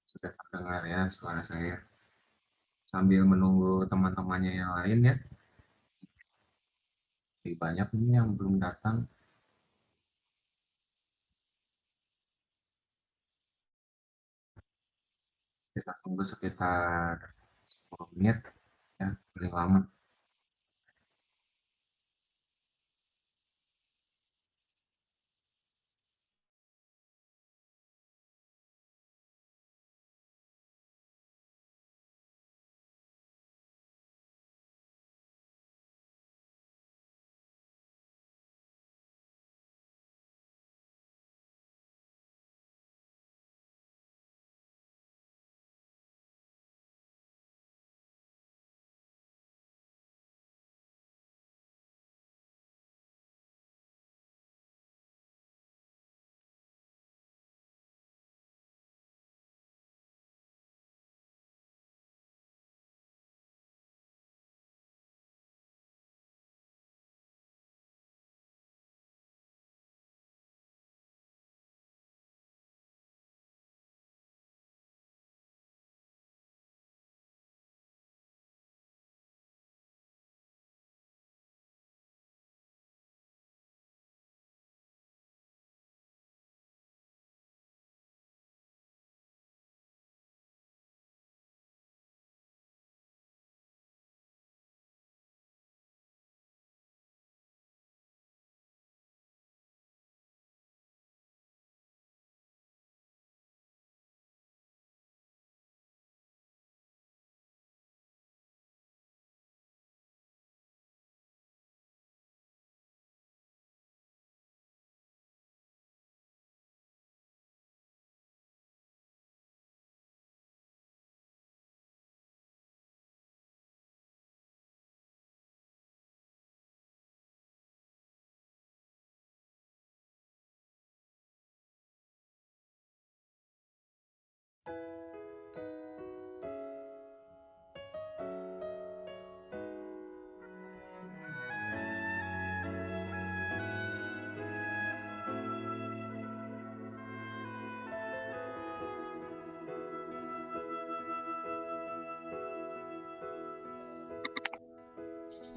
Sudah terdengar ya suara saya. Sambil menunggu teman-temannya yang lain ya. Lebih banyak ini yang belum datang. Kita tunggu sekitar 10 menit ya, paling lama.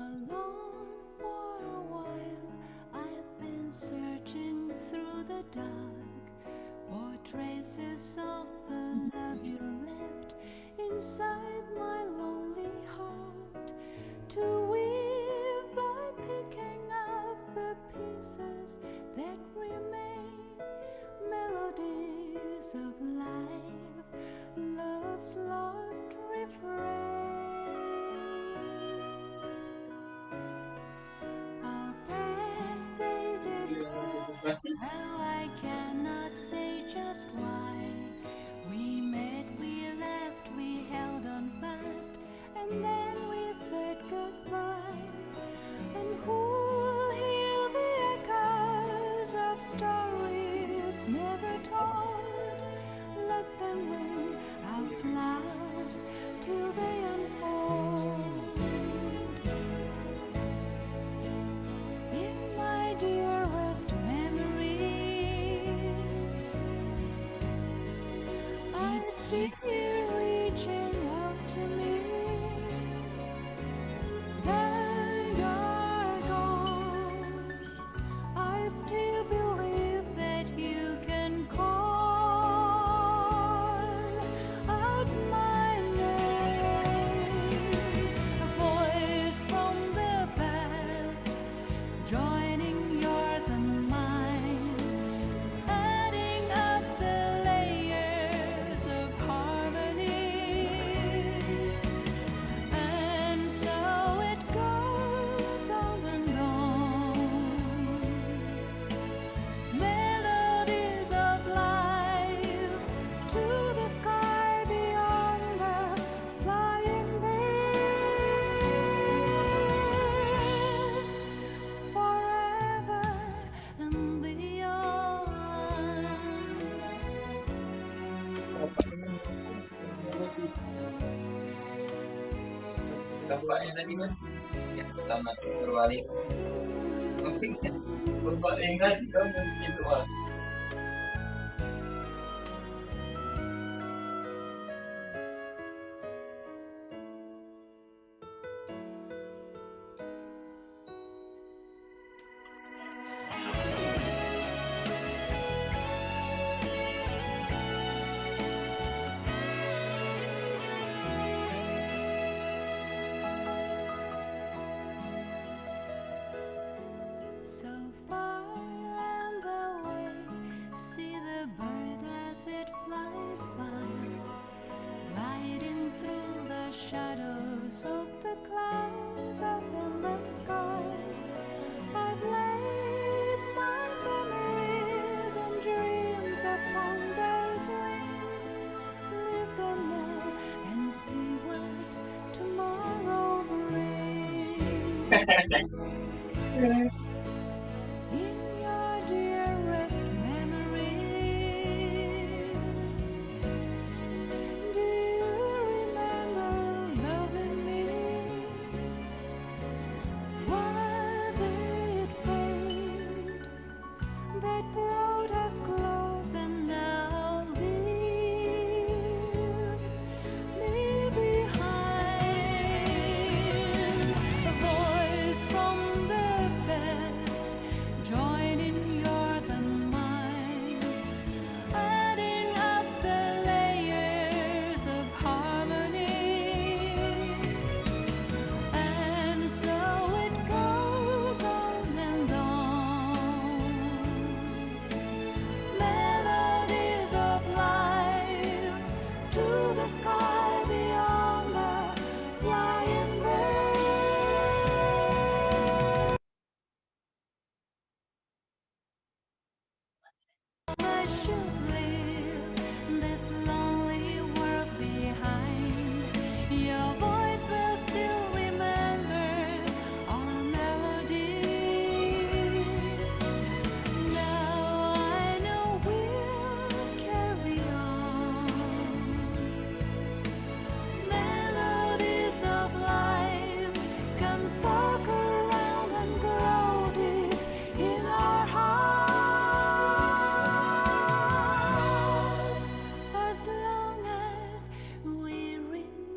Alone for a while, I've been searching through the dark for traces of the love you left inside my lonely heart. To weave by picking up the pieces that remain, melodies of life, love's lost refrain. Our past they did cross, how I cannot say just why. We met, we left, we held on fast, and then we said goodbye. And who'll hear the echoes of stories never told? Let them ring out loud till they unfold. In my dearest memories, I see you reaching out to me. Then you're gone. I still believe that you can call out my name. A voice from the past, joining yours and mine, adding up the layers of harmony. And so it goes on and on. Melodies of life to the sky beyond the flying birds, forever and beyond. Bapaknya tadi kan ya, selamat berbalik. Berbalik kan kamu gitu mas. in your dearest memories. Do you remember loving me? Was it fate that brought us close and now leaves me behind? A voice from the past joining yours and mine, adding up the layers of harmony. And so it goes on and on. Melodies of life to the sky beyond the flying bird. I should leave this lonely world behind. Your voice will still remember our melody. Now I know we'll carry on. Melodies of life come circle round and grow deep in our hearts, as long as we remember.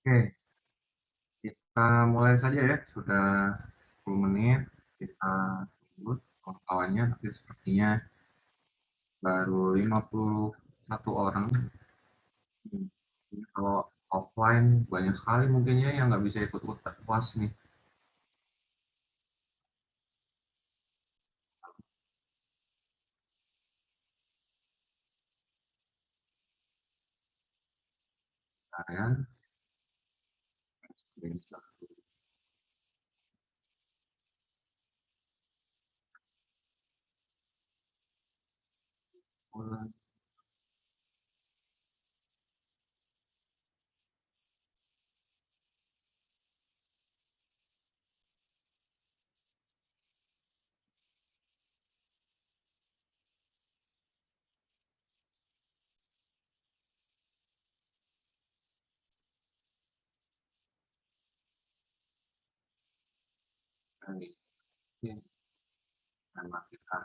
Oke, kita mulai saja ya. Sudah 10 menit. Kita tunggu kawan-kawannya, tapi sepertinya baru 51 orang. Ini kalau offline banyak sekali mungkinnya yang nggak bisa ikut UAS nih. Kalian mulai. Ini karena kita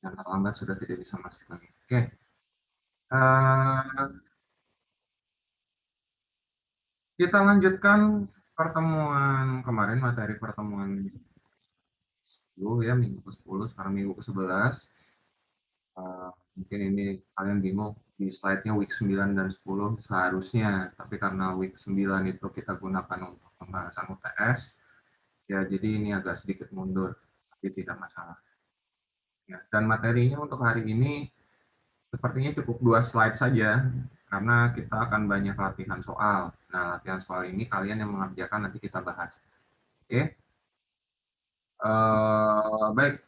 yang terlambat sudah tidak bisa masuk lagi. Oke, kita lanjutkan pertemuan kemarin, materi pertemuan 10 ya, minggu ke-10, sekarang minggu ke-11. Mungkin ini kalian bingung, di slide-nya week 9 dan 10 seharusnya, tapi karena week 9 itu kita gunakan untuk pembahasan UTS, ya jadi ini agak sedikit mundur, tapi tidak masalah. Ya, dan materinya untuk hari ini sepertinya cukup 2 slide saja, karena kita akan banyak latihan soal. Nah, latihan soal ini kalian yang mengerjakan, nanti kita bahas. Oke? Baik,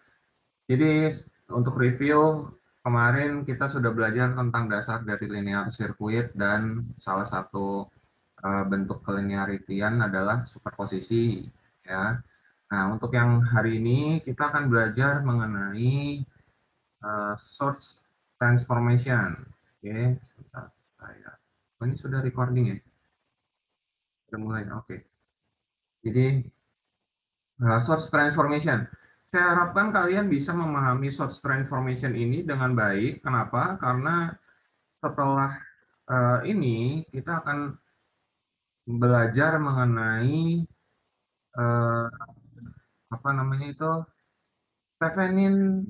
jadi untuk review, kemarin kita sudah belajar tentang dasar dari linear circuit dan salah satu bentuk kelinearitian adalah superposisi. Ya. Nah, untuk yang hari ini kita akan belajar mengenai source transformation. Oke, sebentar saya. Ini sudah recording ya? Sudah mulai, oke. Jadi source transformation. Saya harapkan kalian bisa memahami source transformation ini dengan baik. Kenapa? Karena setelah ini kita akan belajar mengenai apa namanya itu Thevenin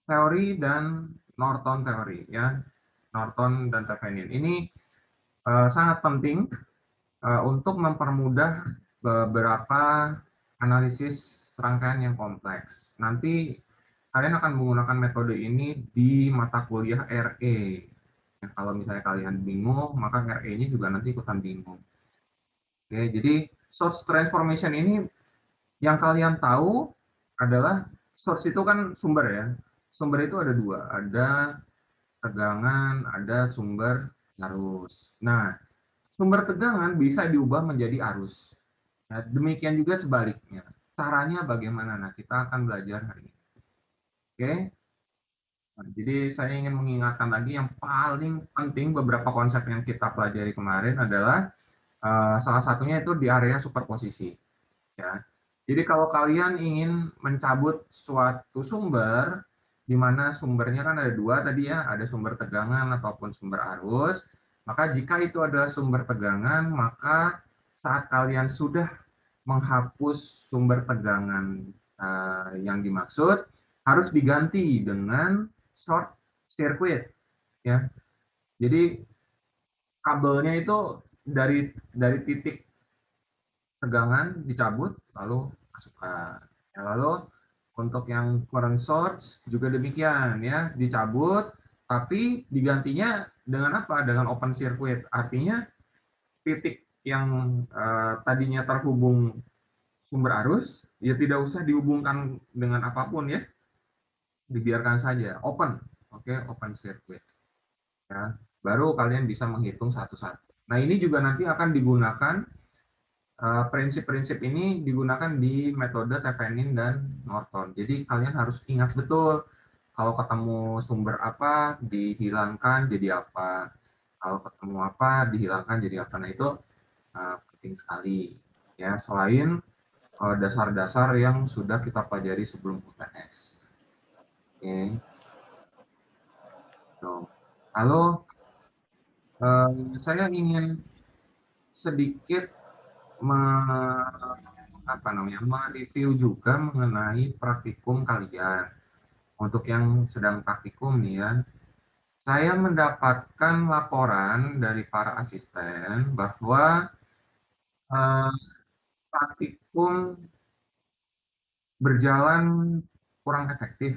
teori dan Norton teori ya. Norton dan Thevenin. Ini sangat penting untuk mempermudah beberapa analisis rangkaian yang kompleks. Nanti kalian akan menggunakan metode ini di mata kuliah RE. Ya, kalau misalnya kalian bingung, maka RE-nya juga nanti ikutan bingung. Oke, jadi source transformation ini yang kalian tahu adalah source itu kan sumber ya. Sumber itu ada dua, ada tegangan, ada sumber arus. Nah, sumber tegangan bisa diubah menjadi arus. Nah, demikian juga sebaliknya. Caranya bagaimana? Nah, kita akan belajar hari ini. Oke? Nah, jadi saya ingin mengingatkan lagi yang paling penting beberapa konsep yang kita pelajari kemarin adalah salah satunya itu di area superposisi. Ya. Jadi kalau kalian ingin mencabut suatu sumber, di mana sumbernya kan ada dua tadi ya, ada sumber tegangan ataupun sumber arus, maka jika itu adalah sumber tegangan, maka saat kalian sudah menghapus sumber tegangan yang dimaksud, harus diganti dengan short circuit. Ya. Jadi kabelnya itu dari titik tegangan dicabut lalu masukkan. Ya, lalu untuk yang current source juga demikian ya, dicabut tapi digantinya dengan apa? Dengan open circuit. Artinya titik yang tadinya terhubung sumber arus ya tidak usah dihubungkan dengan apapun ya. Dibiarkan saja open. Oke, open circuit. Ya. Baru kalian bisa menghitung satu-satu. Nah, ini juga nanti akan digunakan prinsip-prinsip ini digunakan di metode Thevenin dan Norton. Jadi kalian harus ingat betul kalau ketemu sumber apa dihilangkan jadi apa, kalau ketemu apa dihilangkan jadi apa. Nah itu penting sekali ya, selain dasar-dasar yang sudah kita pelajari sebelum UTS. Oke. Lalu saya ingin sedikit mereview juga mengenai praktikum kalian. Untuk yang sedang praktikum nih ya, saya mendapatkan laporan dari para asisten bahwa praktikum berjalan kurang efektif.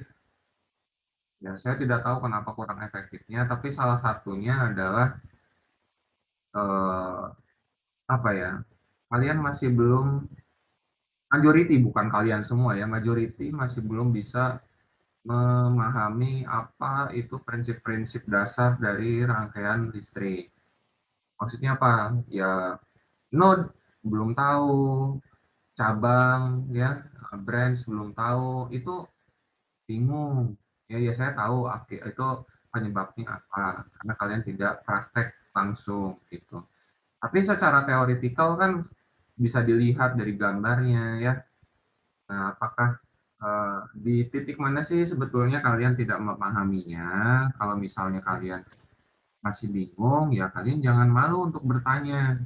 Ya, saya tidak tahu kenapa kurang efektifnya, tapi salah satunya adalah apa ya? Kalian masih belum, majority bukan kalian semua ya, majority masih belum bisa memahami apa itu prinsip-prinsip dasar dari rangkaian listrik. Maksudnya apa? Ya, node belum tahu, cabang ya, branch belum tahu, itu bingung. Ya saya tahu itu penyebabnya apa, karena kalian tidak praktek langsung gitu. Tapi secara teoretikal kan bisa dilihat dari gambarnya ya. Nah, apakah di titik mana sih sebetulnya kalian tidak memahaminya? Kalau misalnya kalian masih bingung, ya kalian jangan malu untuk bertanya.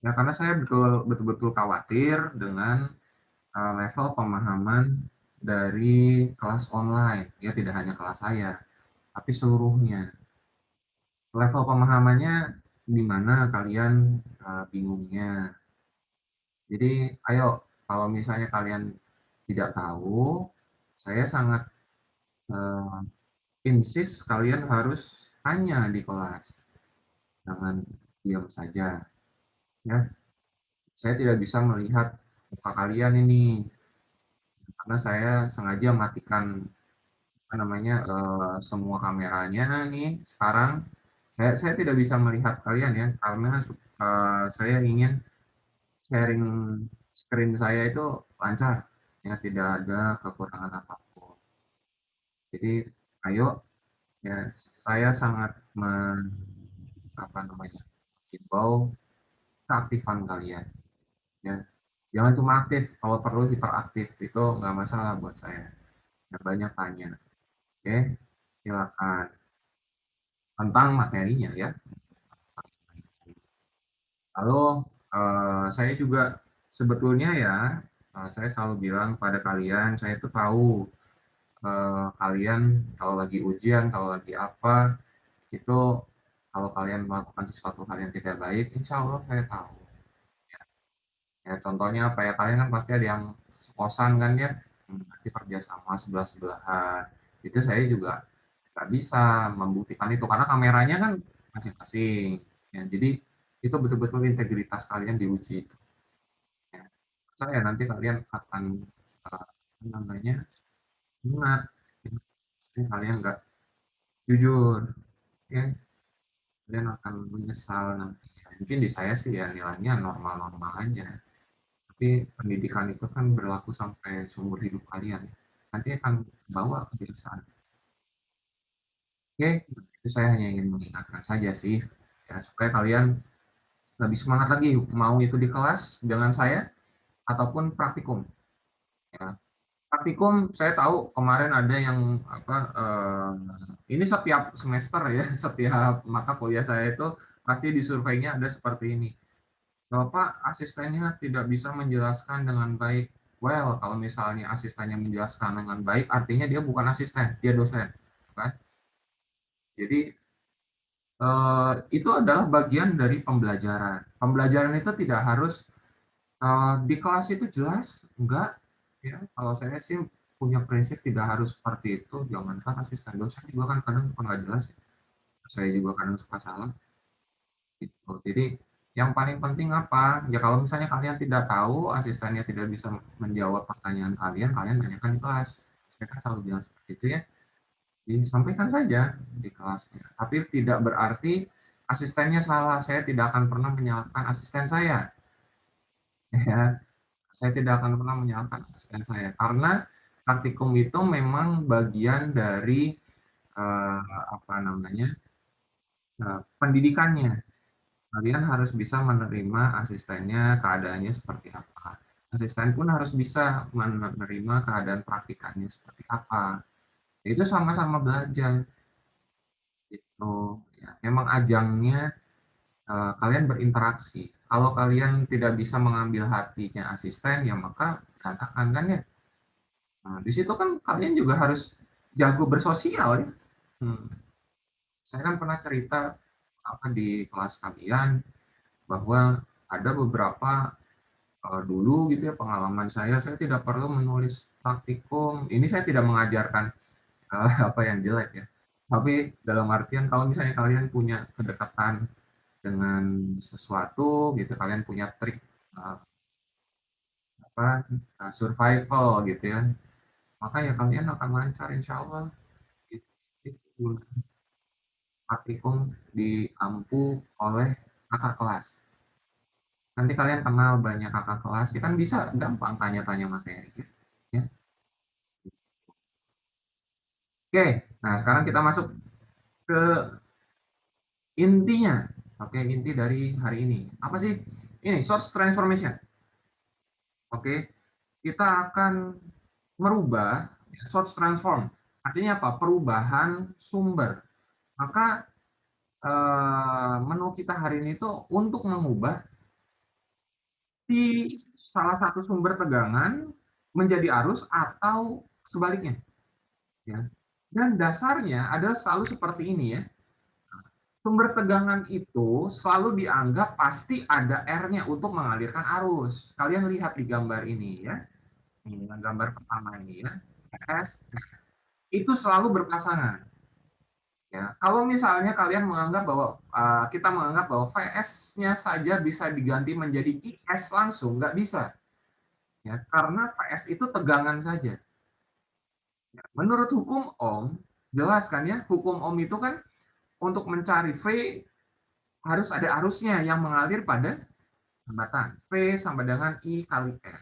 Ya, karena saya betul-betul khawatir dengan level pemahaman dari kelas online. Ya, tidak hanya kelas saya, tapi seluruhnya. Level pemahamannya di mana kalian bingungnya. Jadi, ayo, kalau misalnya kalian tidak tahu, saya sangat insist kalian harus tanya di kelas, jangan diam saja ya. Saya tidak bisa melihat muka kalian ini karena saya sengaja matikan semua kameranya nih sekarang. Saya tidak bisa melihat kalian ya, karena saya ingin sharing screen saya itu lancar ya, tidak ada kekurangan apapun. Jadi ayo ya, saya sangat himbau keaktifan kalian ya. Jangan cuma aktif, kalau perlu hiperaktif, itu nggak masalah buat saya. Ya, banyak tanya. Oke, silakan tentang materinya ya. Lalu saya juga sebetulnya ya, saya selalu bilang pada kalian, saya itu tahu kalian kalau lagi ujian, kalau lagi apa, Itu kalau kalian melakukan sesuatu hal yang tidak baik, insya Allah saya tahu. Ya, contohnya apa ya, kalian kan pasti ada yang sekosan kan ya, nanti kerja sama sebelah-sebelahan. Itu saya juga nggak bisa membuktikan itu, karena kameranya kan masing-masing. Ya, jadi itu betul-betul integritas kalian diuji. Ya. Saya nanti kalian akan apa namanya ingat, ya, kalian nggak jujur, ya kalian akan menyesal nanti. Mungkin di saya sih ya nilainya normal-normal aja. Tapi pendidikan itu kan berlaku sampai seumur hidup kalian. Nanti akan bawa kebiasaan. Oke, itu saya hanya ingin mengingatkan saja sih, ya, supaya kalian lebih semangat lagi, mau itu di kelas dengan saya ataupun praktikum. Ya. Praktikum, saya tahu kemarin ada yang apa, ini setiap semester ya, setiap mata kuliah saya itu pasti di surveinya ada seperti ini. Bapak asistennya tidak bisa menjelaskan dengan baik. Well, kalau misalnya asistennya menjelaskan dengan baik, artinya dia bukan asisten, dia dosen. Kan? Jadi itu adalah bagian dari pembelajaran. Pembelajaran itu tidak harus di kelas itu jelas, enggak. Ya, kalau saya sih punya prinsip tidak harus seperti itu. Jangankan asisten dosen juga kan kadang suka nggak jelas. Saya juga kadang suka salah. Gitu. Jadi yang paling penting apa? Ya kalau misalnya kalian tidak tahu, asistennya tidak bisa menjawab pertanyaan kalian, kalian tanyakan di kelas. Saya kan selalu bilang seperti itu ya. Disampaikan saja di kelasnya. Tapi tidak berarti asistennya salah. Saya tidak akan pernah menyalahkan asisten saya. Ya, saya tidak akan pernah menyalahkan asisten saya karena praktikum itu memang bagian dari apa namanya pendidikannya. Kalian harus bisa menerima asistennya, keadaannya seperti apa. Asisten pun harus bisa menerima keadaan praktikannya seperti apa. Itu sama-sama belajar. Gitu. Ya, memang ajangnya kalian berinteraksi. Kalau kalian tidak bisa mengambil hatinya asisten, ya maka berantakan kan ya. Nah, di situ kan kalian juga harus jago bersosial ya. Hmm. Saya kan pernah cerita apa di kelas kalian bahwa ada beberapa dulu gitu ya pengalaman saya tidak perlu menulis praktikum. Ini saya tidak mengajarkan apa yang jelek ya. Tapi dalam artian kalau misalnya kalian punya kedekatan dengan sesuatu gitu, kalian punya trik uh, apa survival gitu ya, maka ya kalian akan lancar insya Allah. Itu praktikum diampu oleh kakak kelas. Nanti kalian kenal banyak kakak kelas, ya kan bisa gampang tanya-tanya materi. Ya. Oke, nah sekarang kita masuk ke intinya. Oke, inti dari hari ini. Apa sih? Ini, source transformation. Oke, kita akan merubah source transform. Artinya apa? Perubahan sumber. Maka menu kita hari ini itu untuk mengubah di salah satu sumber tegangan menjadi arus atau sebaliknya. Ya. Dan dasarnya adalah selalu seperti ini ya. Sumber tegangan itu selalu dianggap pasti ada R-nya untuk mengalirkan arus. Kalian lihat di gambar ini ya. Ini gambar pertama ini ya. S itu selalu berpasangan. Ya, kalau misalnya kalian menganggap bahwa kita menganggap bahwa VS-nya saja bisa diganti menjadi IS langsung, nggak bisa. Ya, karena VS itu tegangan saja. Ya, menurut hukum Ohm, jelas kan ya, hukum Ohm itu kan untuk mencari V harus ada arusnya yang mengalir pada hambatan. V sama dengan I kali R.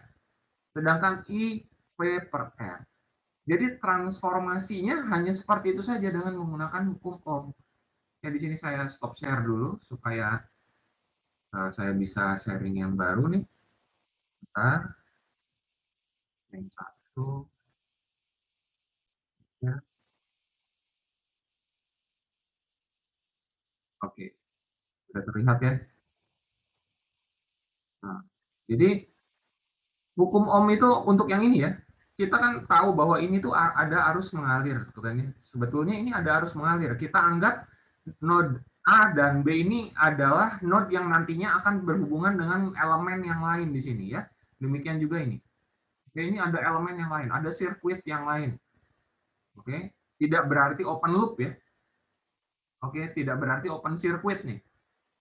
Sedangkan I V per R. Jadi transformasinya hanya seperti itu saja dengan menggunakan hukum Ohm. Ya di sini saya stop share dulu supaya saya bisa sharing yang baru nih. Bentar. Yang satu. Ya. Oke, sudah terlihat ya. Nah, jadi hukum Ohm itu untuk yang ini ya. Kita kan tahu bahwa ini tuh ada arus mengalir, tuh kan ya. Sebetulnya ini ada arus mengalir. Kita anggap node A dan B ini adalah node yang nantinya akan berhubungan dengan elemen yang lain di sini ya. Demikian juga ini. Oke, ini ada elemen yang lain, ada sirkuit yang lain. Oke, tidak berarti open loop ya. Oke, tidak berarti open circuit nih.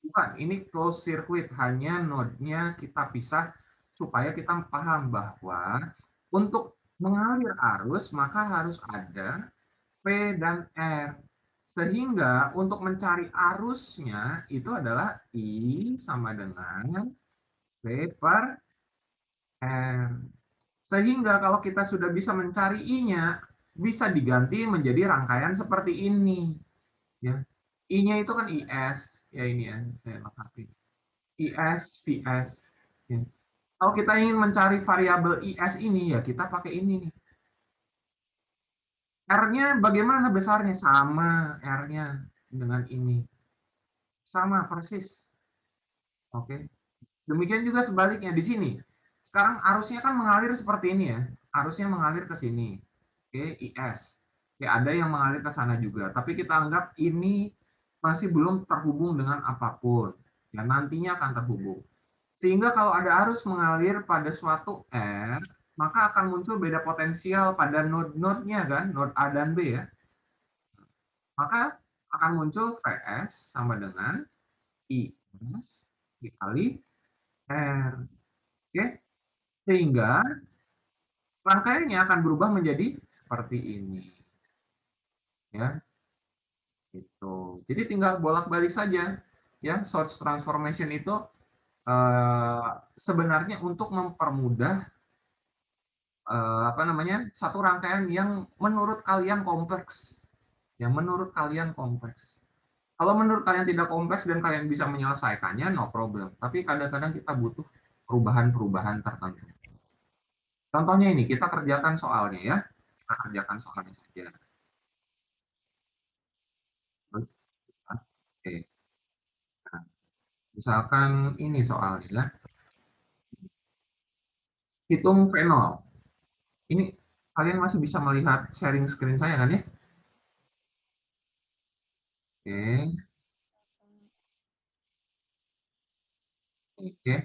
Bukan, ini closed circuit, hanya node-nya kita pisah supaya kita paham bahwa untuk mengalir arus maka harus ada P dan R. Sehingga untuk mencari arusnya itu adalah I sama dengan P per R. Sehingga kalau kita sudah bisa mencari I-nya, bisa diganti menjadi rangkaian seperti ini. Ya. I-nya itu kan IS, ya ini ya, saya lengkapi. IS, VS. Ya. Kalau kita ingin mencari variabel IS ini, ya kita pakai ini nih. R-nya bagaimana besarnya? Sama R-nya dengan ini. Sama persis. Oke. Demikian juga sebaliknya di sini. Sekarang arusnya kan mengalir seperti ini ya. Arusnya mengalir ke sini. Oke, IS. Oke, ada yang mengalir ke sana juga. Tapi kita anggap ini masih belum terhubung dengan apapun. Ya, nantinya akan terhubung. Sehingga kalau ada arus mengalir pada suatu R, maka akan muncul beda potensial pada node-node-nya kan, node A dan B ya. Maka akan muncul VS sama dengan IS dikali R. Oke? Sehingga rangkaiannya akan berubah menjadi seperti ini. Ya. Gitu. Jadi tinggal bolak-balik saja. Ya, source transformation itu sebenarnya untuk mempermudah satu rangkaian yang menurut kalian kompleks. Yang menurut kalian kompleks. Kalau menurut kalian tidak kompleks dan kalian bisa menyelesaikannya, no problem. Tapi kadang-kadang kita butuh perubahan-perubahan tertentu. Contohnya ini, kita kerjakan soalnya ya. Kita kerjakan soalnya saja. Oke. Nah, misalkan ini soalnya ya. Hitung V0. Ini kalian masih bisa melihat sharing screen saya kan ya? Oke. Oke.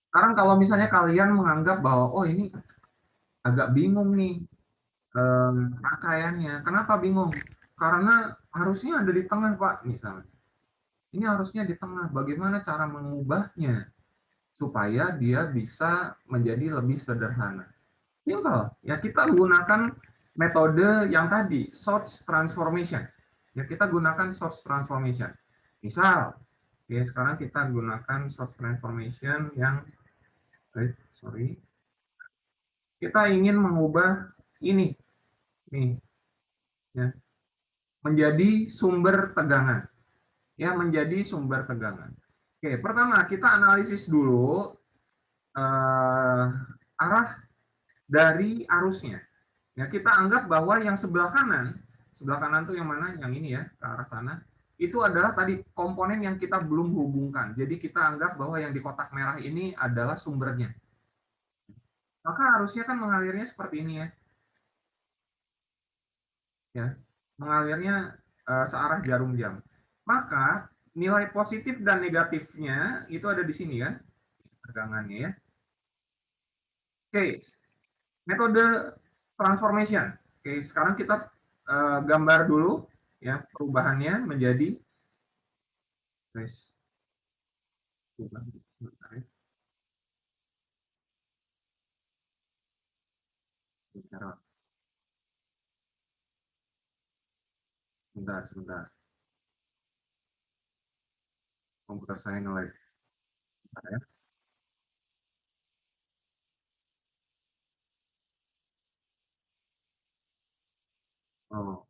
Sekarang kalau misalnya kalian menganggap bahwa oh ini agak bingung nih rangkaiannya. Kenapa bingung? Karena harusnya ada di tengah, Pak, misalnya. Ini harusnya di tengah. Bagaimana cara mengubahnya supaya dia bisa menjadi lebih sederhana? Simple. Ya kita gunakan metode yang tadi, source transformation. Ya kita gunakan source transformation. Misal, ya sekarang kita gunakan source transformation yang kita ingin mengubah ini nih ya, menjadi sumber tegangan. Ya, menjadi sumber tegangan. Oke, pertama kita analisis dulu arah dari arusnya. Ya, kita anggap bahwa yang sebelah kanan tuh yang mana? Yang ini ya, ke arah sana. Itu adalah tadi komponen yang kita belum hubungkan. Jadi kita anggap bahwa yang di kotak merah ini adalah sumbernya. Maka harusnya kan mengalirnya seperti ini ya. Ya, mengalirnya searah jarum jam. Maka nilai positif dan negatifnya itu ada di sini ya, tegangannya ya. Oke, metode transformation. Oke, sekarang kita gambar dulu ya perubahannya menjadi sebentar. Komputer saya nge-lag. Ya. Oh.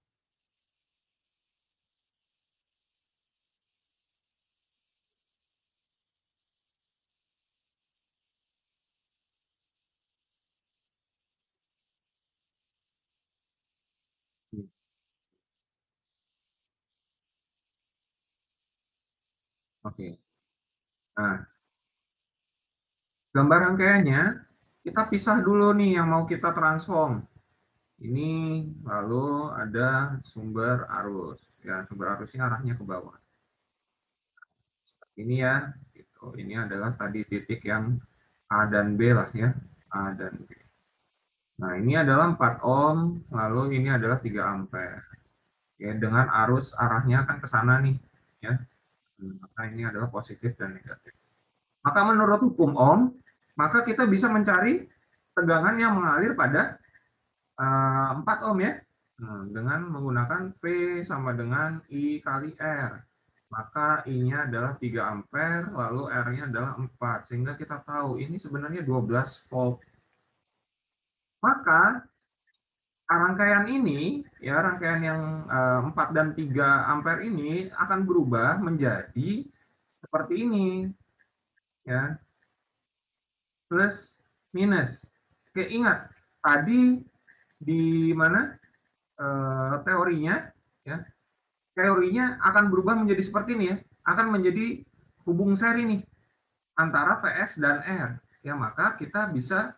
Oke. Nah, gambar rangkaiannya kita pisah dulu nih yang mau kita transform. Ini lalu ada sumber arus. ya, sumber arusnya arahnya ke bawah. Ini ya, gitu. Ini adalah tadi titik yang A dan B lah ya, A dan B. Nah, ini adalah 4 ohm, lalu ini adalah 3 ampere. Ya, dengan arus arahnya kan ke sana nih, ya. Maka ini adalah positif dan negatif. Maka menurut hukum Ohm, maka kita bisa mencari tegangan yang mengalir pada 4 ohm ya. Dengan menggunakan V sama dengan I kali R. Maka I-nya adalah 3 ampere, lalu R-nya adalah 4. Sehingga kita tahu ini sebenarnya 12 volt. Maka rangkaian ini, ya rangkaian yang 4 dan 3 ampere ini akan berubah menjadi seperti ini. Ya, plus minus. Oke, ingat tadi di mana teorinya ya, teorinya akan berubah menjadi seperti ini ya, akan menjadi hubung seri nih antara Vs dan R ya, maka kita bisa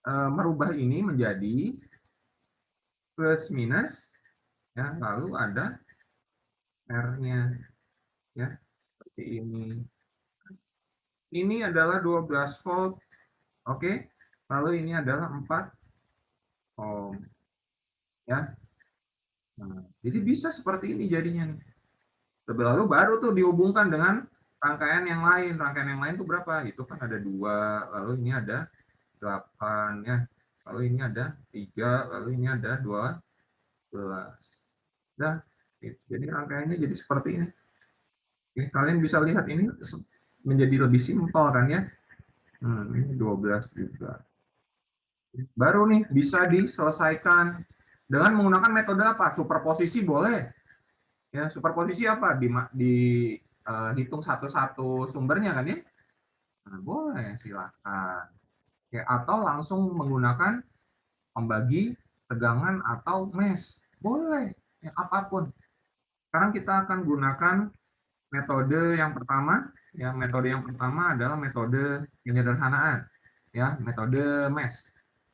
merubah ini menjadi plus minus ya, lalu ada R-nya ya, seperti ini. Ini adalah 12 volt, oke, lalu ini adalah 4 ohm ya. Nah, jadi bisa seperti ini jadinya nih. Lalu baru tuh dihubungkan dengan rangkaian yang lain. Rangkaian yang lain tuh berapa? Itu kan ada 2, lalu ini ada 8 ya. Lalu ini ada 3, lalu ini ada 12. Nah, jadi rangkaiannya jadi seperti ini. Oke, kalian bisa lihat ini menjadi lebih simpel kan ya. Ini 12 juga. Baru nih bisa diselesaikan dengan menggunakan metode apa? Superposisi boleh. Ya, superposisi apa? Dihitung satu-satu sumbernya kan ya? Nah, boleh, silakan. Ya, atau langsung menggunakan pembagi tegangan atau mesh. Boleh, ya, apapun. Sekarang kita akan gunakan metode yang pertama. Ya, metode yang pertama adalah metode penyederhanaan. Ya, metode mesh.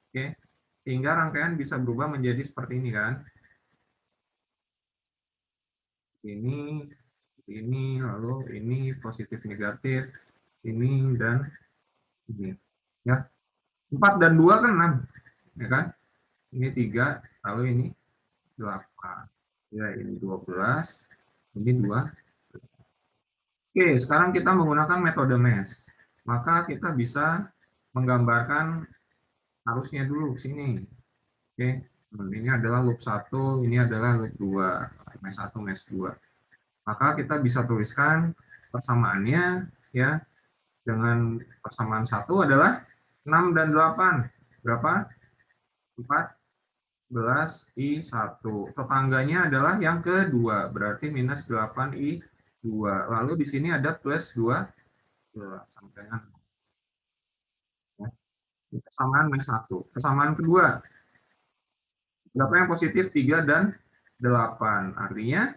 Oke. Sehingga rangkaian bisa berubah menjadi seperti ini kan. Ini, lalu ini positif negatif, ini dan ini. Ya. 4 dan 2 kan 6. Ya kan? Ini 3, lalu ini 8. Ya, ini 12, ini 2. Oke, sekarang kita menggunakan metode mesh. Maka kita bisa menggambarkan arusnya dulu sini. Oke. Ini adalah loop 1, ini adalah loop 2. Mesh 1, mesh 2. Maka kita bisa tuliskan persamaannya ya, dengan persamaan 1 adalah 6 dan 8. Berapa? 14 I1. Tetangganya adalah yang kedua, berarti minus 8 I2. Lalu di sini ada plus 2 sampai ya. Persamaan minus 1. Persamaan kedua. Berapa yang positif? 3 dan 8. Artinya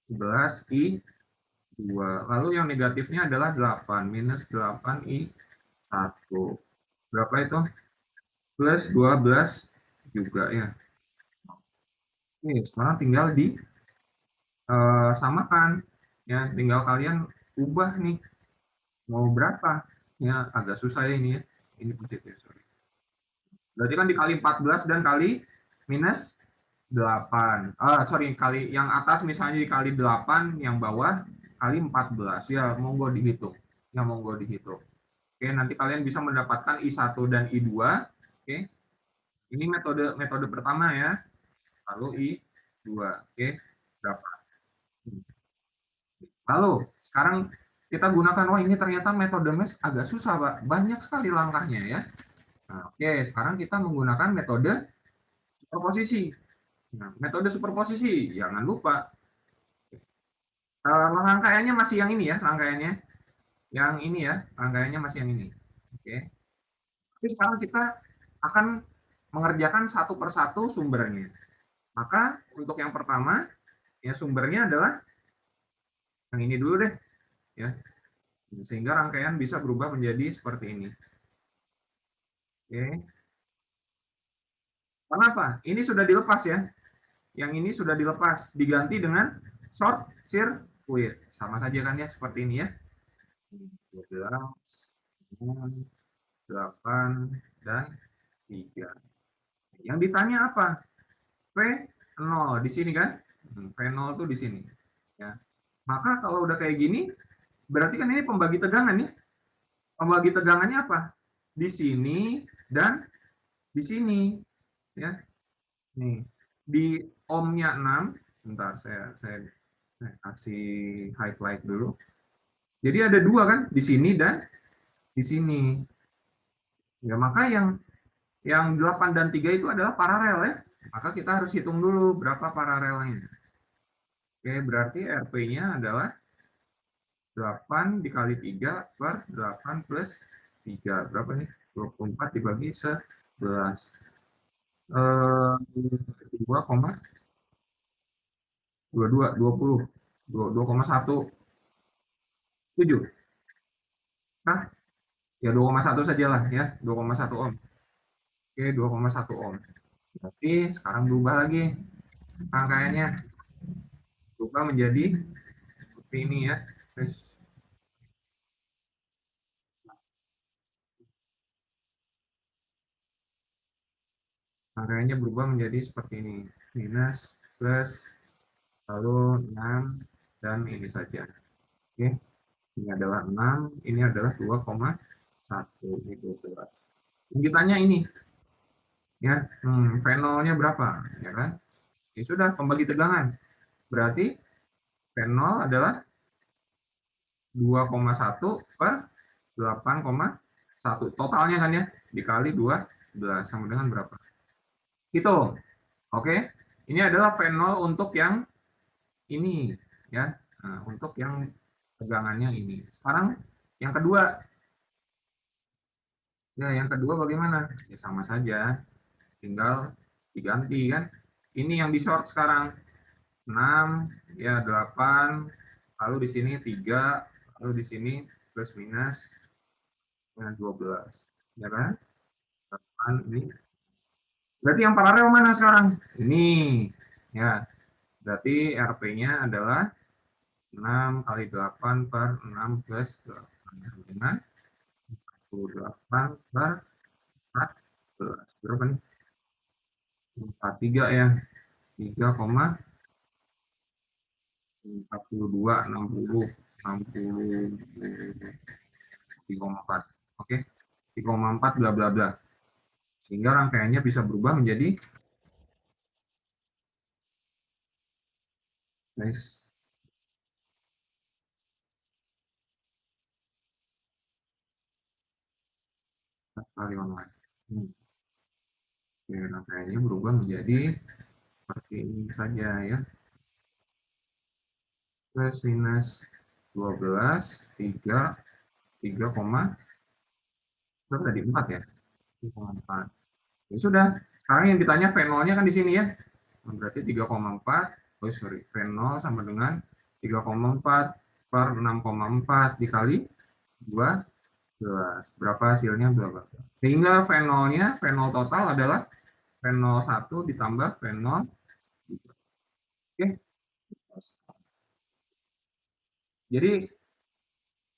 11 I2. Lalu yang negatifnya adalah 8. Minus 8 I1. Berapa itu? Plus 12 juga ya. Oke, sekarang tinggal samakan. Ya, tinggal kalian ubah nih. Mau berapa? Ya, agak susah ya ini ya. Ini positif, sorry. Berarti kan dikali 14 dan kali minus 8. Sorry, kali yang atas misalnya dikali 8, yang bawah kali 14. Ya, monggo dihitung. Ya, monggo dihitung. Oke, nanti kalian bisa mendapatkan I1 dan I2. Oke. Ini metode pertama ya. Lalu I2. Oke. Berapa? Lalu, sekarang kita gunakan, ini ternyata metode mesh agak susah, Pak. Banyak sekali langkahnya ya. Nah, oke, sekarang kita menggunakan metode superposisi. Nah, metode superposisi, jangan lupa. Rangkaiannya masih yang ini ya, rangkaiannya. Yang ini ya, rangkaiannya masih yang ini. Oke. Tapi sekarang kita akan mengerjakan satu persatu sumbernya. Maka untuk yang pertama, ya sumbernya adalah yang ini dulu deh. Ya. Sehingga rangkaian bisa berubah menjadi seperti ini. Oke. Kenapa? Ini sudah dilepas ya. yang ini sudah dilepas, diganti dengan short circuit. Sama saja kan ya, seperti ini ya. 12, 8, dan 3. Yang ditanya apa? V0 di sini kan? V0 tuh di sini. Ya. Maka kalau udah kayak gini, berarti kan ini pembagi tegangan nih. Pembagi tegangannya apa? Di sini dan di sini. Ya. Nih, di ohmnya 6. Bentar, saya kasih highlight dulu. Jadi ada dua kan, di sini dan di sini. Ya, maka yang 8 dan 3 itu adalah paralel ya. Maka kita harus hitung dulu berapa paralelnya. Oke, berarti RP-nya adalah 8 dikali 3 per 8 plus 3. Berapa nih? 24 dibagi 11. 2,22, 20. 2,1. 7. Nah, ya 2,1 sajalah ya. 2,1 ohm. Oke, 2,1 ohm. Berarti sekarang berubah lagi rangkaiannya. Berubah menjadi seperti ini ya. Terus rangkaiannya berubah menjadi seperti ini. Minus, plus, lalu 6, dan ini saja. Oke, ini adalah 6, ini adalah 2,1. Ini 12. Ditanya ini, ya, V0-nya berapa? Ya kan? Ya sudah, pembagi tegangan. Berarti V0 adalah 2,1 per 8,1. Totalnya kan ya, dikali 12 sama dengan berapa? Hitung. Oke, ini adalah V0 untuk yang ini ya. Nah, untuk yang tegangannya ini. Sekarang yang kedua. Ya, yang kedua bagaimana? Ya sama saja. Tinggal diganti kan. Ini yang di short sekarang. 6, ya 8, lalu di sini 3, lalu di sini plus minus 12. Ya kan? 8 ini. Berarti yang paralel mana sekarang? Ini. Ya. Berarti RP-nya adalah 6 kali 8 per 6 plus 8 dengan 48 per 14. Berapa nih? 43 ya. 3,42, 60, 3,4. Oke. 3,4 bla bla bla. Sehingga rangkaiannya bisa berubah menjadi kali online. Rangkaiannya berubah menjadi seperti ini saja ya. Plus minus 12, 3, 3, berapa tadi? 4 ya? 3,4. Ya sudah, sekarang yang ditanya V0-nya kan di sini ya. Berarti 3,4, oh sorry, V0 sama dengan 3,4 per 6,4 dikali 12. Berapa hasilnya? 12. Sehingga V0-nya, V0 total adalah V01 ditambah V0. Oke. Jadi,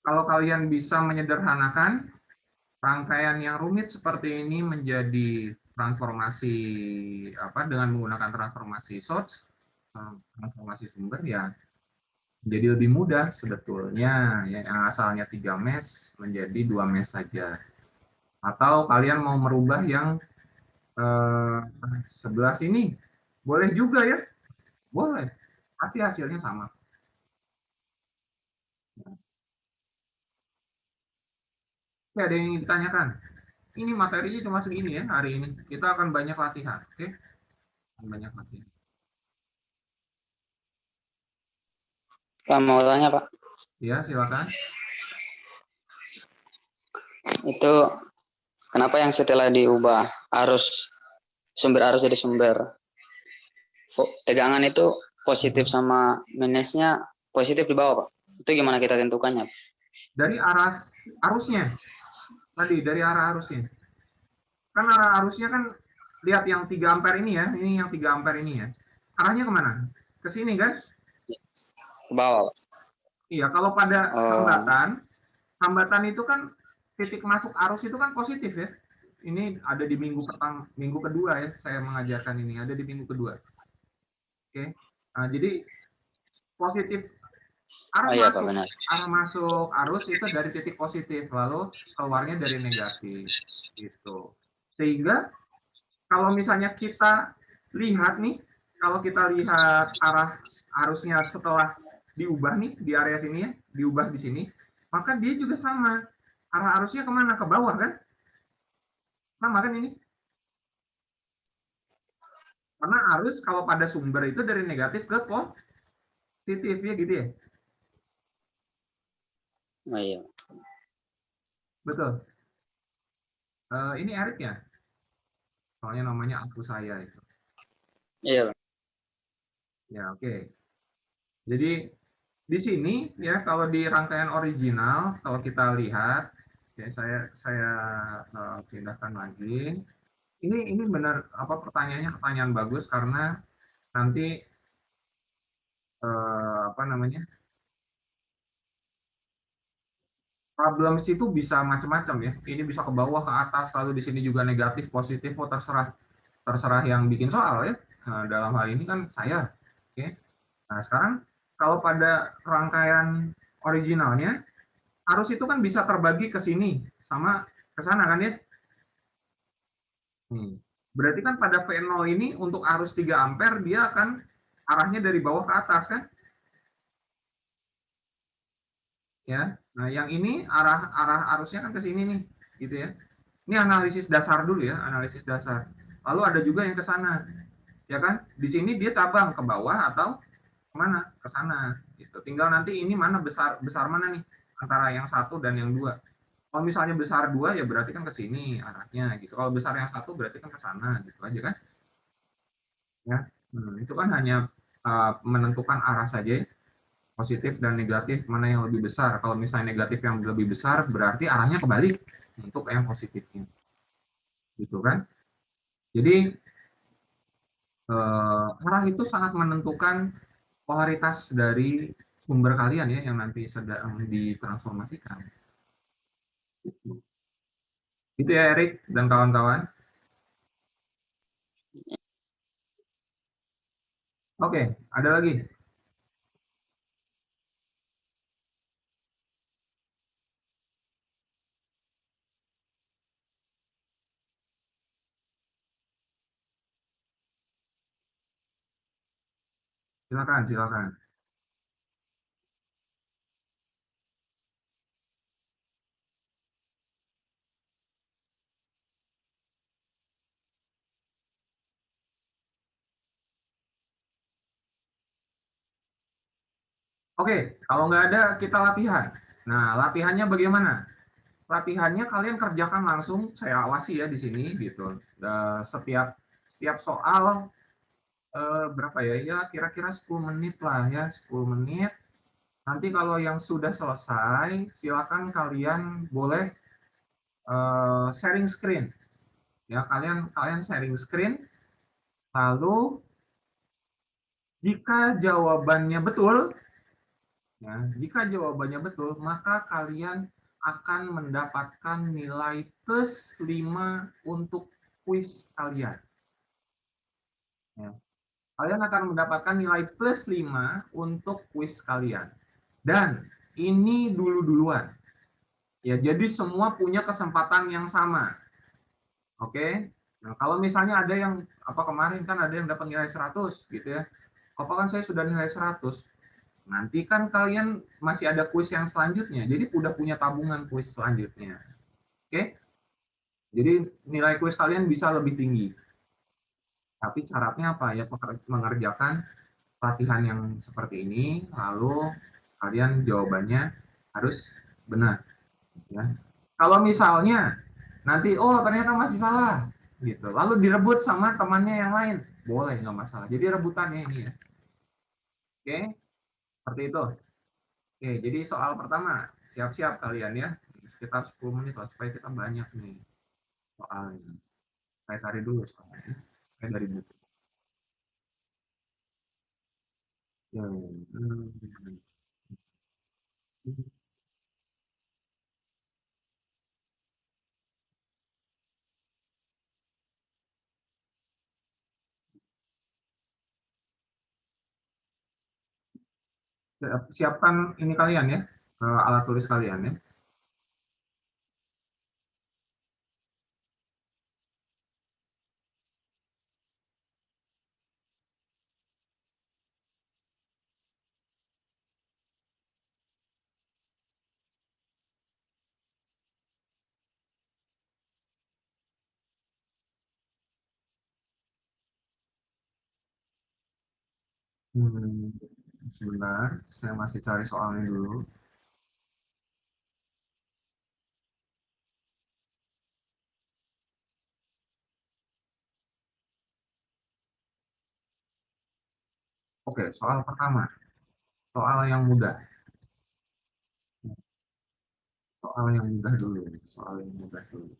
kalau kalian bisa menyederhanakan rangkaian yang rumit seperti ini menjadi transformasi dengan menggunakan transformasi source, transformasi sumber ya jadi lebih mudah sebetulnya ya, yang asalnya 3 mesh menjadi 2 mesh saja. Atau kalian mau merubah yang 11 ini boleh juga ya, boleh, pasti hasilnya sama. Oke, ada yang ingin ditanyakan? Ini materinya cuma segini ya hari ini. Kita akan banyak latihan, oke? Banyak latihan. Pak, mau tanya Pak? Ya, silakan. Itu kenapa yang setelah diubah sumber arus jadi sumber tegangan itu positif sama minusnya positif di bawah Pak? Itu gimana kita tentukannya? Dari arah arusnya. Tadi dari arah arusnya. Kan arah arusnya kan lihat yang 3 ampere ini ya. Ini yang 3 ampere ini ya. arahnya kemana? Ke sini kan? Ke bawah. Iya, kalau pada Oh, hambatan itu kan titik masuk arus itu kan positif ya. Ini ada di minggu kedua ya, saya mengajarkan ini, ada di minggu kedua. Oke. Nah, jadi positif oh iya Pak, benar. arah masuk arus itu dari titik positif, lalu keluarnya dari negatif. Gitu. Sehingga kalau misalnya kita lihat nih, kalau kita lihat arah arusnya setelah diubah nih di area sini ya, diubah di sini, maka dia juga sama. Arah arusnya kemana? Ke bawah kan? Sama kan ini? Karena arus kalau pada sumber itu dari negatif ke positif ya gitu ya. Oh iya. Betul. Ini Erik ya? Soalnya namanya aku saya itu. Iya, Pak. Ya, oke. Jadi di sini ya kalau di rangkaian original kalau kita lihat ya saya pindahkan lagi. Ini benar apa pertanyaannya pertanyaan bagus karena nanti apa namanya? Problems itu bisa macam-macam ya. Ini bisa ke bawah, ke atas, lalu di sini juga negatif, positif, oh terserah yang bikin soal ya. Nah, dalam hal ini kan saya. Oke. Nah, sekarang kalau pada rangkaian originalnya, arus itu kan bisa terbagi ke sini sama ke sana kan ya. Berarti kan pada V0 ini untuk arus 3 ampere dia akan arahnya dari bawah ke atas kan? Ya. Nah, yang ini arah arusnya kan ke sini nih, gitu ya. Ini analisis dasar dulu ya, analisis dasar. Lalu ada juga yang ke sana, ya kan? Di sini dia cabang ke bawah atau kemana? Ke sana. Gitu. Tinggal nanti ini mana besar mana nih antara yang satu dan yang dua. Kalau misalnya besar dua ya berarti kan ke sini arahnya gitu. Kalau besar yang satu berarti kan ke sana gitu aja kan? Ya. Itu kan hanya menentukan arah saja ya. Positif dan negatif mana yang lebih besar. Kalau misalnya negatif yang lebih besar berarti arahnya kebalik untuk yang positifnya. Gitu kan? Jadi arah itu sangat menentukan polaritas dari sumber kalian ya yang nanti sedang ditransformasikan. Itu ya Erik dan kawan-kawan. Oke, ada lagi. Silakan, silakan. Oke, kalau nggak ada kita latihan. Nah, latihannya bagaimana? Latihannya kalian kerjakan langsung, saya awasi ya di sini gitu. Setiap soal berapa ya? Ya kira-kira 10 menit lah ya, 10 menit. Nanti kalau yang sudah selesai, silakan kalian boleh sharing screen. Ya, kalian sharing screen. Lalu jika jawabannya betul, ya, jika jawabannya betul, maka kalian akan mendapatkan nilai plus 5 untuk kuis kalian. Ya. Kalian akan mendapatkan nilai plus 5 untuk kuis kalian. Dan ini duluan. Ya, jadi semua punya kesempatan yang sama. Oke. Nah, kalau misalnya ada yang apa kemarin kan ada yang dapat nilai 100 gitu ya. Apa kan saya sudah nilai 100. Nanti kan kalian masih ada kuis yang selanjutnya. Jadi udah punya tabungan kuis selanjutnya. Oke? Jadi nilai kuis kalian bisa lebih tinggi. Tapi syaratnya apa? Ya mengerjakan latihan yang seperti ini, lalu kalian jawabannya harus benar. Ya. Kalau misalnya nanti oh ternyata masih salah, gitu, lalu direbut sama temannya yang lain, boleh nggak masalah. Jadi rebutannya ini ya. Oke, seperti itu. Oke, jadi soal pertama siap-siap kalian ya, sekitar 10 menit lah supaya kita banyak nih soalnya. Saya cari dulu soalnya. Saya dari buku. Hmm. Siapkan ini kalian ya, alat tulis kalian ya. Hmm, sebentar, saya masih cari soalnya dulu. Oke, soal pertama, soal yang mudah. Soal yang mudah dulu, soal yang mudah dulu.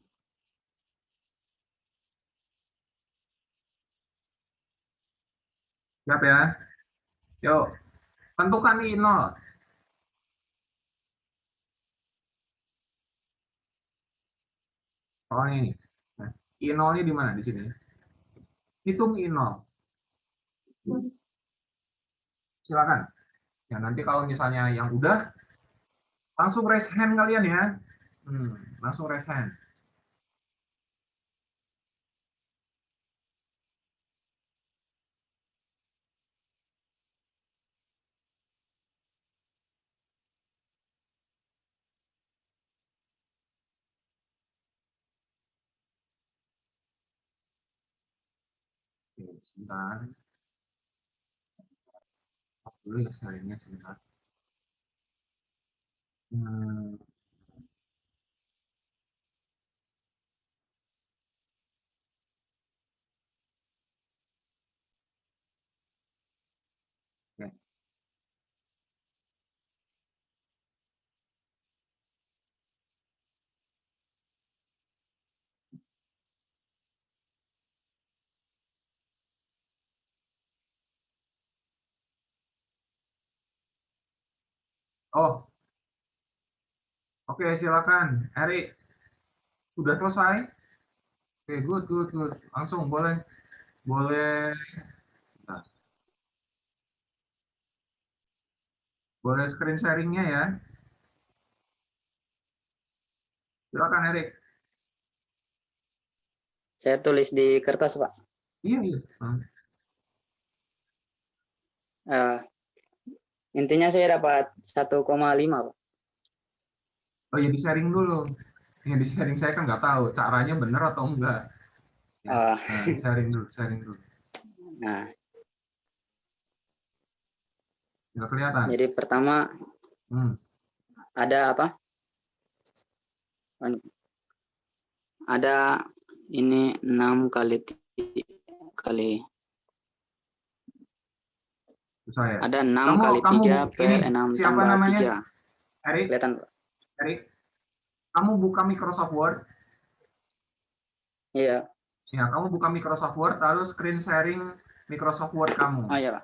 Siap ya? Yuk, tentukan I0. Soalnya ini. Nah, I0-nya di mana? Di sini. Hitung I0. Silakan. Ya, nanti kalau misalnya yang udah, langsung raise hand kalian ya. Langsung raise hand. Oke, sebentar. Dulu ya sharingnya sebentar. Hmm, oke. Oh, oke, silakan. Erik, sudah selesai? Oke, good, good, good. Langsung boleh, boleh, nah, boleh screen sharingnya ya. Silakan Erik. Saya tulis di kertas, Pak. Iya, iya. Eh, intinya saya dapat 1,5, Pak. Oh ya, di sharing dulu. Ya, di sharing saya kan nggak tahu caranya benar atau enggak. Ya, Eh, nah, sharing dulu, sharing dulu. nah, Nggak kelihatan. jadi pertama Hmm. ada apa? Ada ini 6 kali Susah ya. ada 6 Kamu, kali kamu 3 ini per 6 siapa tambah namanya? 3. Erik, Kelihatan, Pak? Erik. Kamu buka Microsoft Word. Iya. Ya, kamu buka Microsoft Word, lalu screen sharing Microsoft Word kamu. Oh iya, Pak.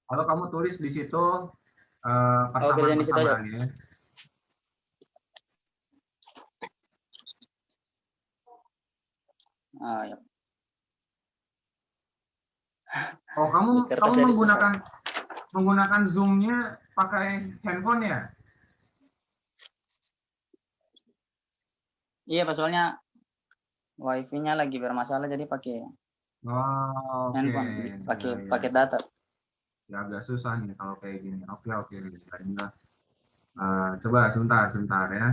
Lalu kamu tulis di situ Oh, kerjaan di situ aja, Pak. persamaan-persamaannya. Oh, iya. Oh, Di kamu kertas jadi susah. menggunakan Zoom-nya pakai handphone ya? Iya, Pak, soalnya wifi-nya lagi bermasalah jadi pakai Oh, oke. handphone, pakai Ya, ya. pakai data. Ya agak susah nih kalau kayak gini. Oke, oke. Baiklah. Coba sebentar ya.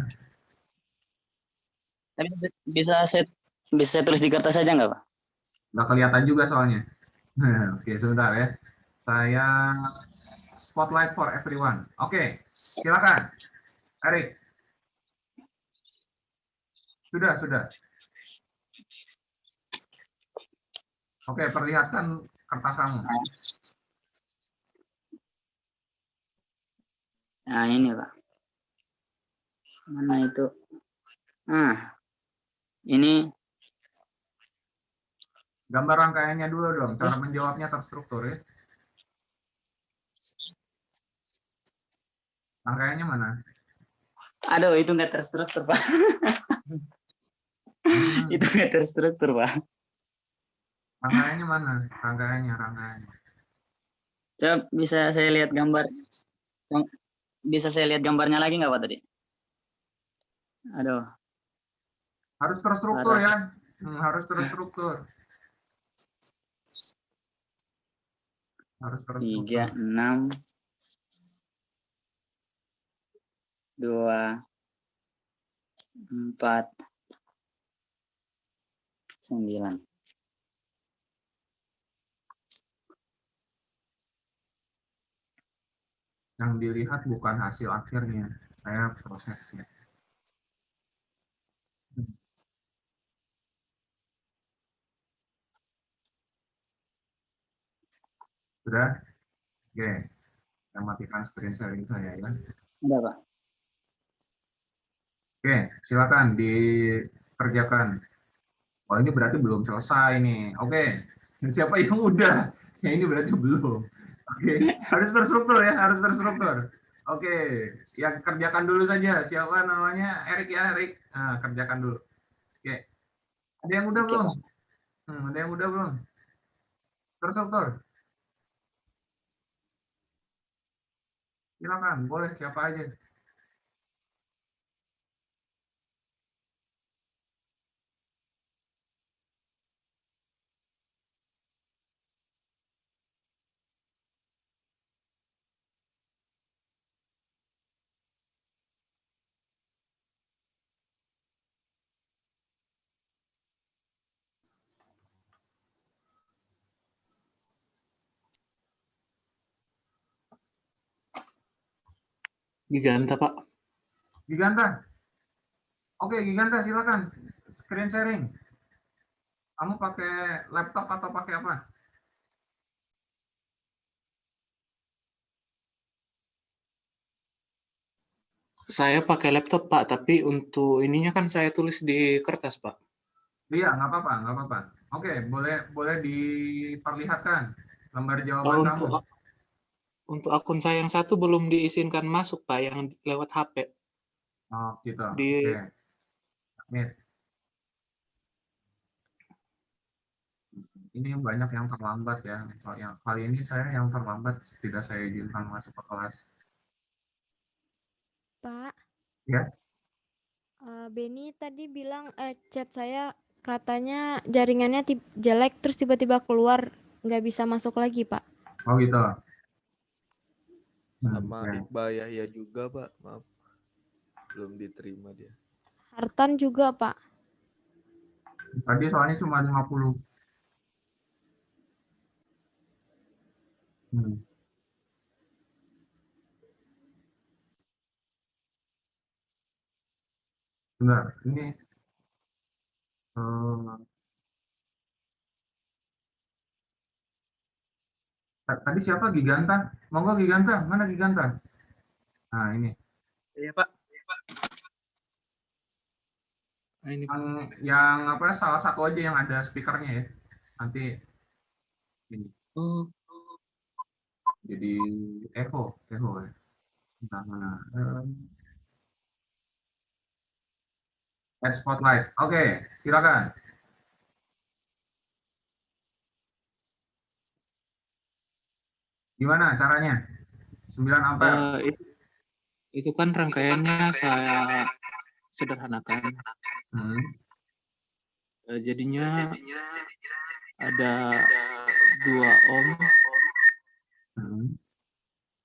Tapi bisa saya tulis di kertas aja nggak, Pak? Nggak kelihatan juga soalnya. Oke, sebentar ya. Saya spotlight for everyone. Oke, silakan. Erik, sudah. Oke, perlihatkan kertas kamu. Nah, ini, Pak. Mana itu? Nah, ini Gambar rangkaiannya dulu dong. Cara menjawabnya terstruktur ya. Rangkaiannya mana? Aduh, itu nggak terstruktur, Pak. Itu nggak terstruktur, Pak. Rangkaiannya mana? Rangkaiannya. Coba bisa saya lihat gambar. Bisa saya lihat gambarnya lagi nggak, Pak, tadi? Aduh, Harus terstruktur parah. ya. Harus terstruktur. Harus 3, terstruktur. 6, 2, 4, 9. Yang dilihat bukan hasil akhirnya, saya prosesnya. Sudah? Oke. Saya matikan screen sharing saya ya. Udah, Pak. Oke, silakan dikerjakan. Oh, ini berarti belum selesai nih. Oke. Siapa yang udah? Ya ini berarti belum. Oke, harus terstruktur ya, harus terstruktur. Oke, yang kerjakan dulu saja. Siapa namanya? Erik ya, Erik. Nah, kerjakan dulu. Oke. Ada yang udah Oke, belum? Pak. Ada yang udah belum? Terstruktur. Silakan, boleh siapa aja. Giganta, Pak. Giganta. Oke, Giganta silakan. Screen sharing. Kamu pakai laptop atau pakai apa? Saya pakai laptop, Pak, tapi untuk ininya kan saya tulis di kertas, Pak. Iya, nggak apa-apa, nggak apa-apa. Oke, boleh diperlihatkan lembar jawaban kamu. Untuk akun saya yang satu belum diizinkan masuk, Pak, yang lewat HP. Oh, gitu. Di Oke. Submit. Ini banyak yang terlambat ya. Yang kali ini saya yang terlambat, tidak saya izinkan masuk ke kelas. Pak, Ya, Benny tadi bilang chat saya katanya jaringannya jelek terus tiba-tiba keluar nggak bisa masuk lagi, Pak. oh gitu. Sama Ya. Iqbal Yahya juga, Pak. Maaf. Belum diterima dia. Hartan juga, Pak. Tadi soalnya cuma 50. Bentar, ini tadi siapa Giganta? Monggo Giganta, mana Giganta? Nah, ini. Iya, Pak. Nah, ini, yang apa salah satu aja yang ada speakernya ya. Nanti ini. Jadi echo ya. Nah, add spotlight. Oke, silakan. Gimana caranya? 9 ampere. itu kan rangkaiannya saya sederhanakan. Jadinya ada 2 ohm.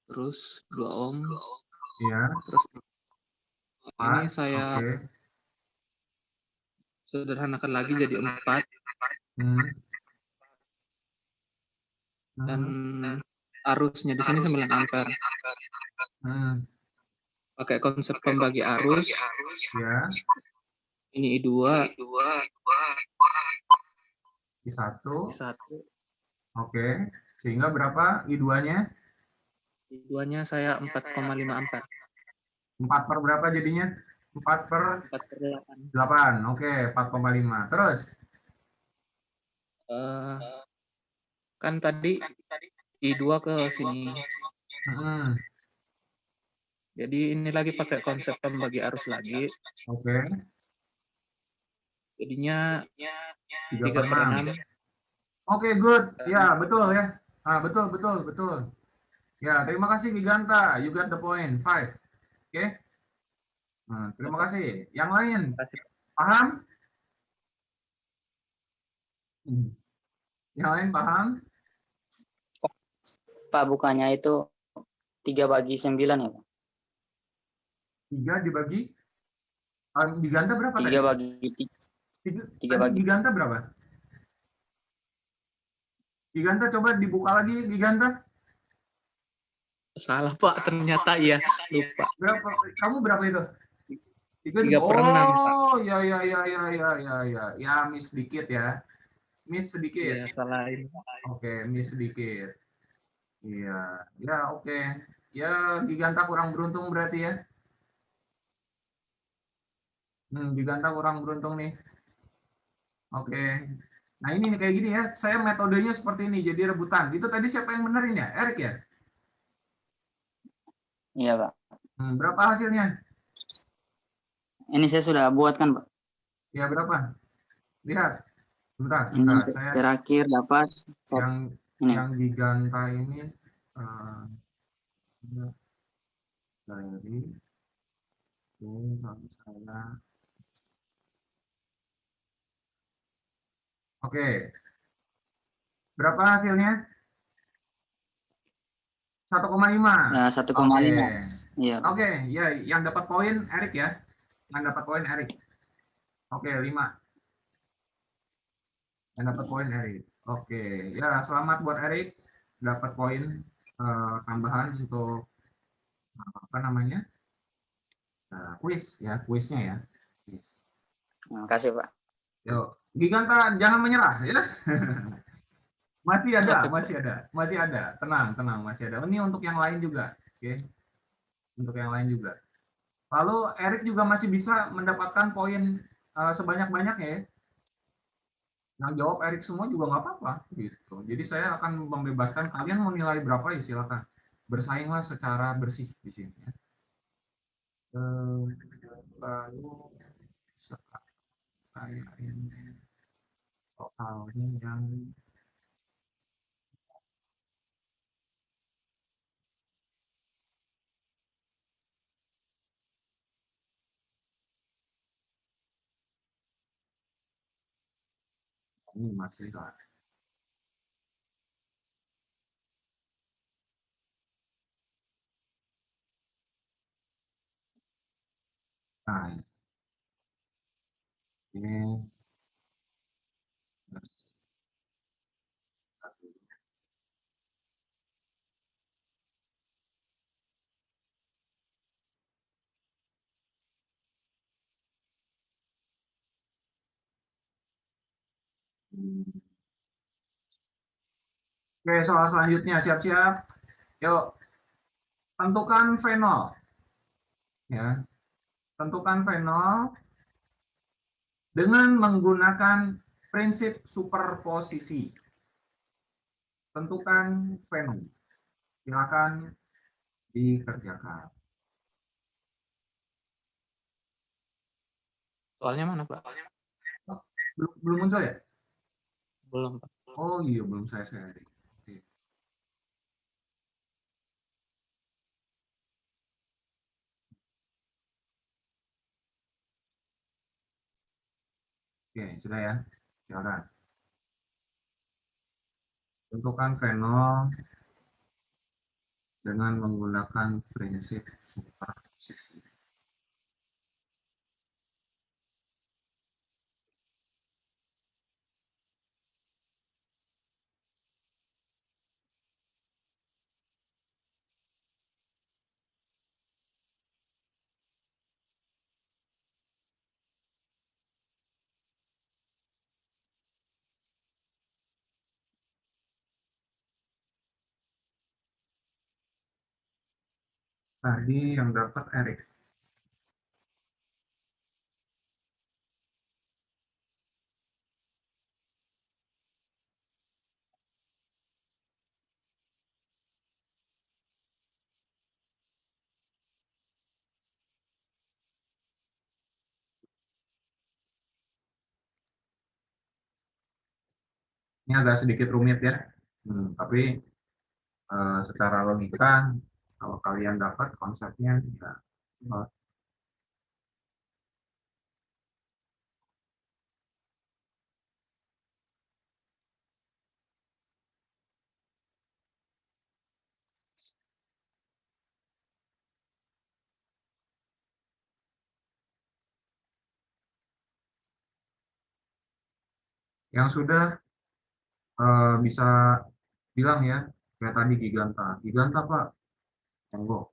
Terus 2 ohm. Iya. Terus ini saya Oke. sederhanakan lagi jadi 4. Dan arusnya di sini 9 ampere. Pakai konsep pembagi arus. Ya. Ini I2. I1. I1. Oke. Sehingga berapa I2-nya? I2-nya saya 4,5 ampere. 4 per berapa jadinya? 4 per 8. Oke, 4,5. Terus? Kan tadi I2 ke sini. Mm-mm. Jadi ini lagi pakai konsep pembagi arus lagi. Oke, Jadinya 3 3 per per 6. 6. Oke, good. Ya, betul ya. Ah, betul, betul, betul. Ya, terima kasih Giganta. You got the point. 5. Oke. Nah, terima kasih. Yang lain, paham? Hmm. Yang lain paham? Pak, bukannya itu 3/9 ya, Pak? 3 dibagi. Giganta berapa tadi? 3/3. 3 Tadi bagi Giganta berapa? Giganta coba dibuka lagi, Giganta. Salah Pak, ternyata iya. Lupa. Berapa? Kamu berapa itu? 3 per 6, Pak. Oh, ya, ya, ya, ya, ya, ya, ya. Ya, miss sedikit ya. Miss sedikit. Iya, salah ini. Oke, miss sedikit. Iya, ya, oke. Ya, Giganta kurang beruntung berarti ya. Giganta kurang beruntung nih. Oke. Nah, ini nih kayak gini ya. Saya metodenya seperti ini, jadi rebutan. Itu tadi siapa yang benerin ya? Erik ya? Iya, Pak. Berapa hasilnya? Ini saya sudah buat kan, Pak. Ya, berapa? Lihat. Bentar, Ini bentar. Saya terakhir dapat yang ini. yang Giganta ini eh, dari saya. Oke. Berapa hasilnya? 1,5. Ya, 1,5. Oke. Iya. Oke, ya, yang dapat poin Erik ya. Yang dapat poin Erik. Oke, 5. Yang dapat poin Erik. Oke, ya selamat buat Erik. Dapat poin tambahan untuk apa namanya? Kuis ya, kuisnya ya. Kuis. Terima kasih, Pak. Yuk, Giganta jangan menyerah ya. Masih ada, Oke, Pak. masih ada, masih ada. Tenang, tenang, masih ada. Ini untuk yang lain juga, oke? Untuk yang lain juga. Lalu Erik juga masih bisa mendapatkan poin sebanyak-banyaknya ya. Yang jawab Erik semua juga nggak apa-apa gitu. Jadi saya akan membebaskan kalian mau nilai berapa ya silakan. Bersainglah secara bersih di sini ya. Lalu saya ini soalnya yang ini masih lah. Nah, ini oke, soal selanjutnya siap-siap. Yuk, tentukan fenol. Ya, tentukan fenol dengan menggunakan prinsip superposisi. Tentukan fenol. Silakan dikerjakan. Soalnya mana, Pak? Belum muncul ya? Belum, Pak. Oh iya, belum saya share. Oke. Oke, sudah ya. Silakan. Tentukan fenol dengan menggunakan prinsip superposisi. Tadi yang dapat Erik. Ini agak sedikit rumit ya. Tapi secara logika kalau kalian dapat konsepnya ya. Yang sudah bisa bilang ya, kayak tadi Giganta. Giganta Pak, monggo.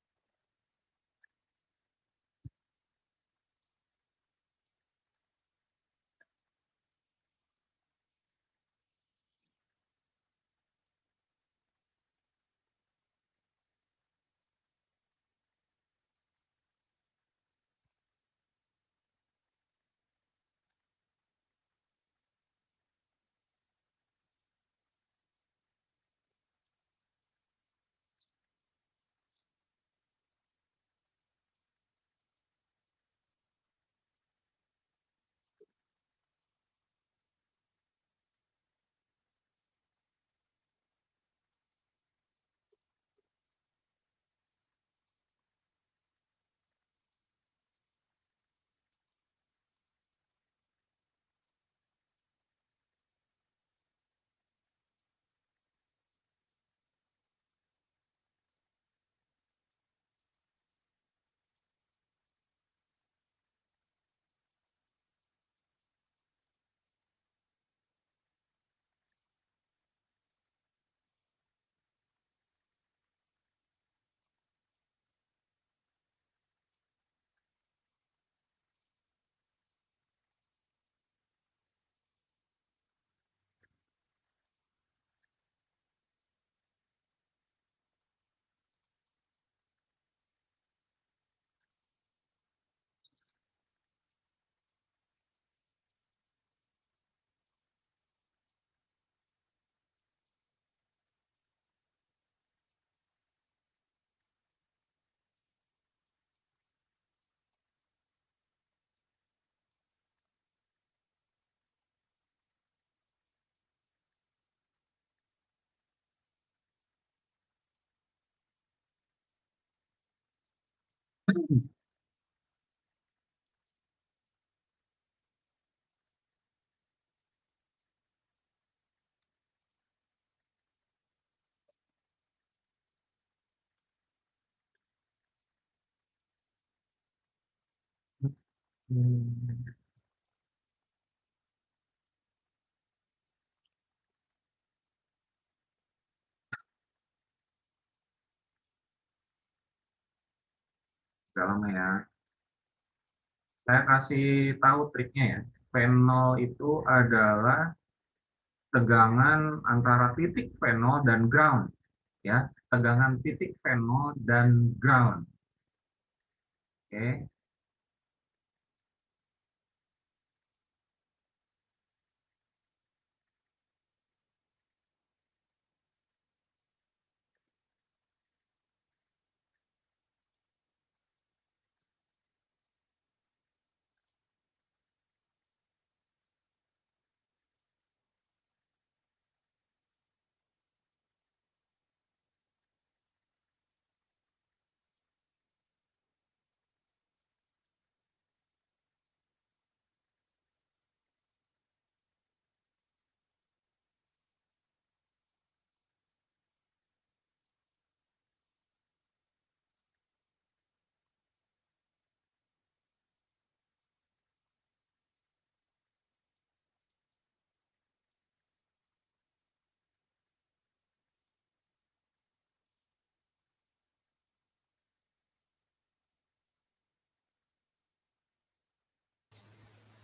Hmm, Udah lama ya. Saya kasih tahu triknya ya. V0 itu adalah tegangan antara titik V0 dan ground. Ya, tegangan titik V0 dan ground. Oke.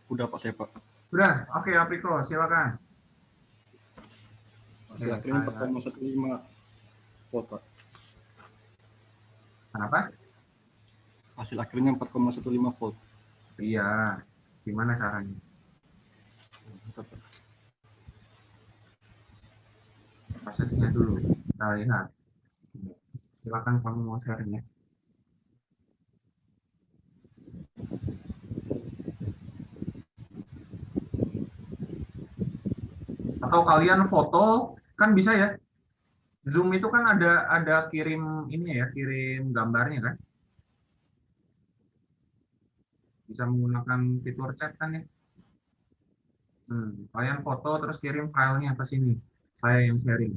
Udah Pak saya Pak. Sudah, oke Apriko, silakan. Hasil akhirnya 4,15 volt Pak. Kenapa? Hasil akhirnya 4,15 volt. Iya, gimana caranya? Prosesnya dulu, kita lihat. Silakan kamu mau sharing ya. Atau kalian foto kan bisa ya. Zoom itu kan ada kirim ini ya, kirim gambarnya kan. Bisa menggunakan fitur chat kan ya. Kalian foto terus kirim filenya ke sini. Saya yang sharing.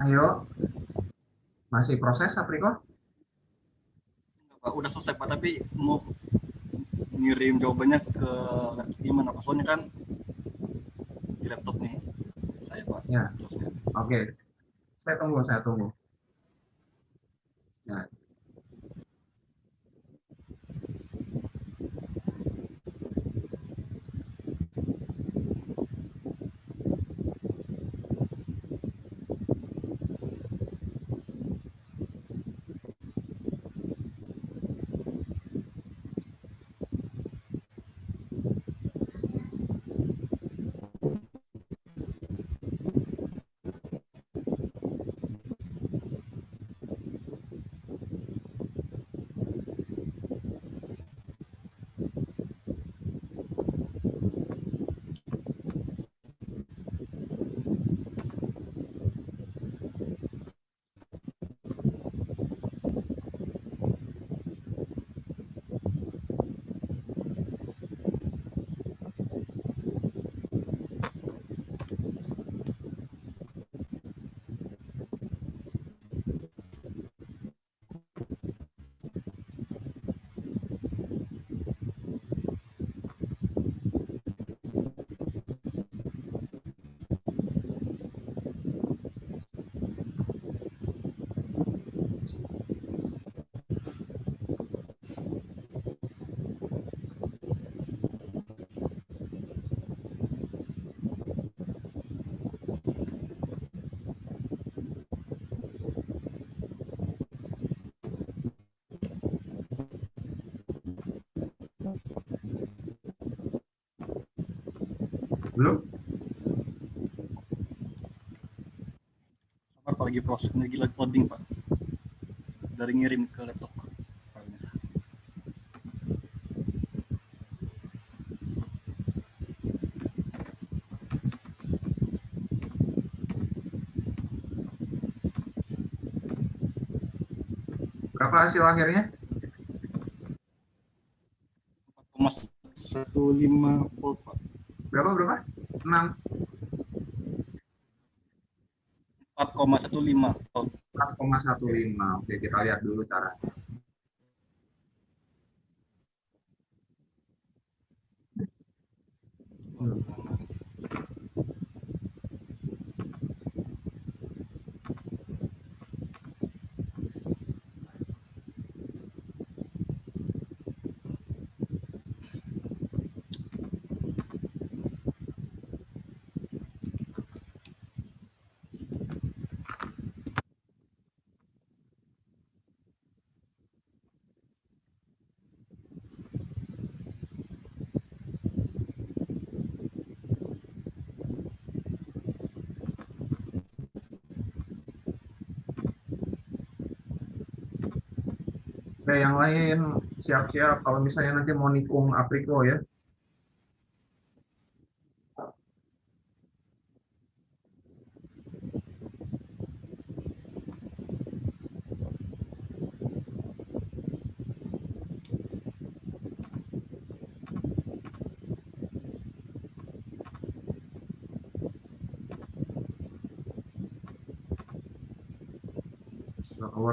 Ayo, masih proses Apriko? Pak, udah selesai Pak, tapi mau ngirim jawabannya ke gimana Pak? Soalnya kan di laptop nih saya Pak. Ya, oke. Saya tunggu. Ya. Belum? Sabar Pak, lagi proses, lagi loading Pak. Dari ngirim ke laptop Pak. Filenya. Berapa hasil akhirnya? 4,15 volt Pak. Berapa? 6, 4,15 volt. 4,15. Oke, kita lihat dulu cara. Oke, yang lain siap-siap kalau misalnya nanti mau nikung Apriko ya.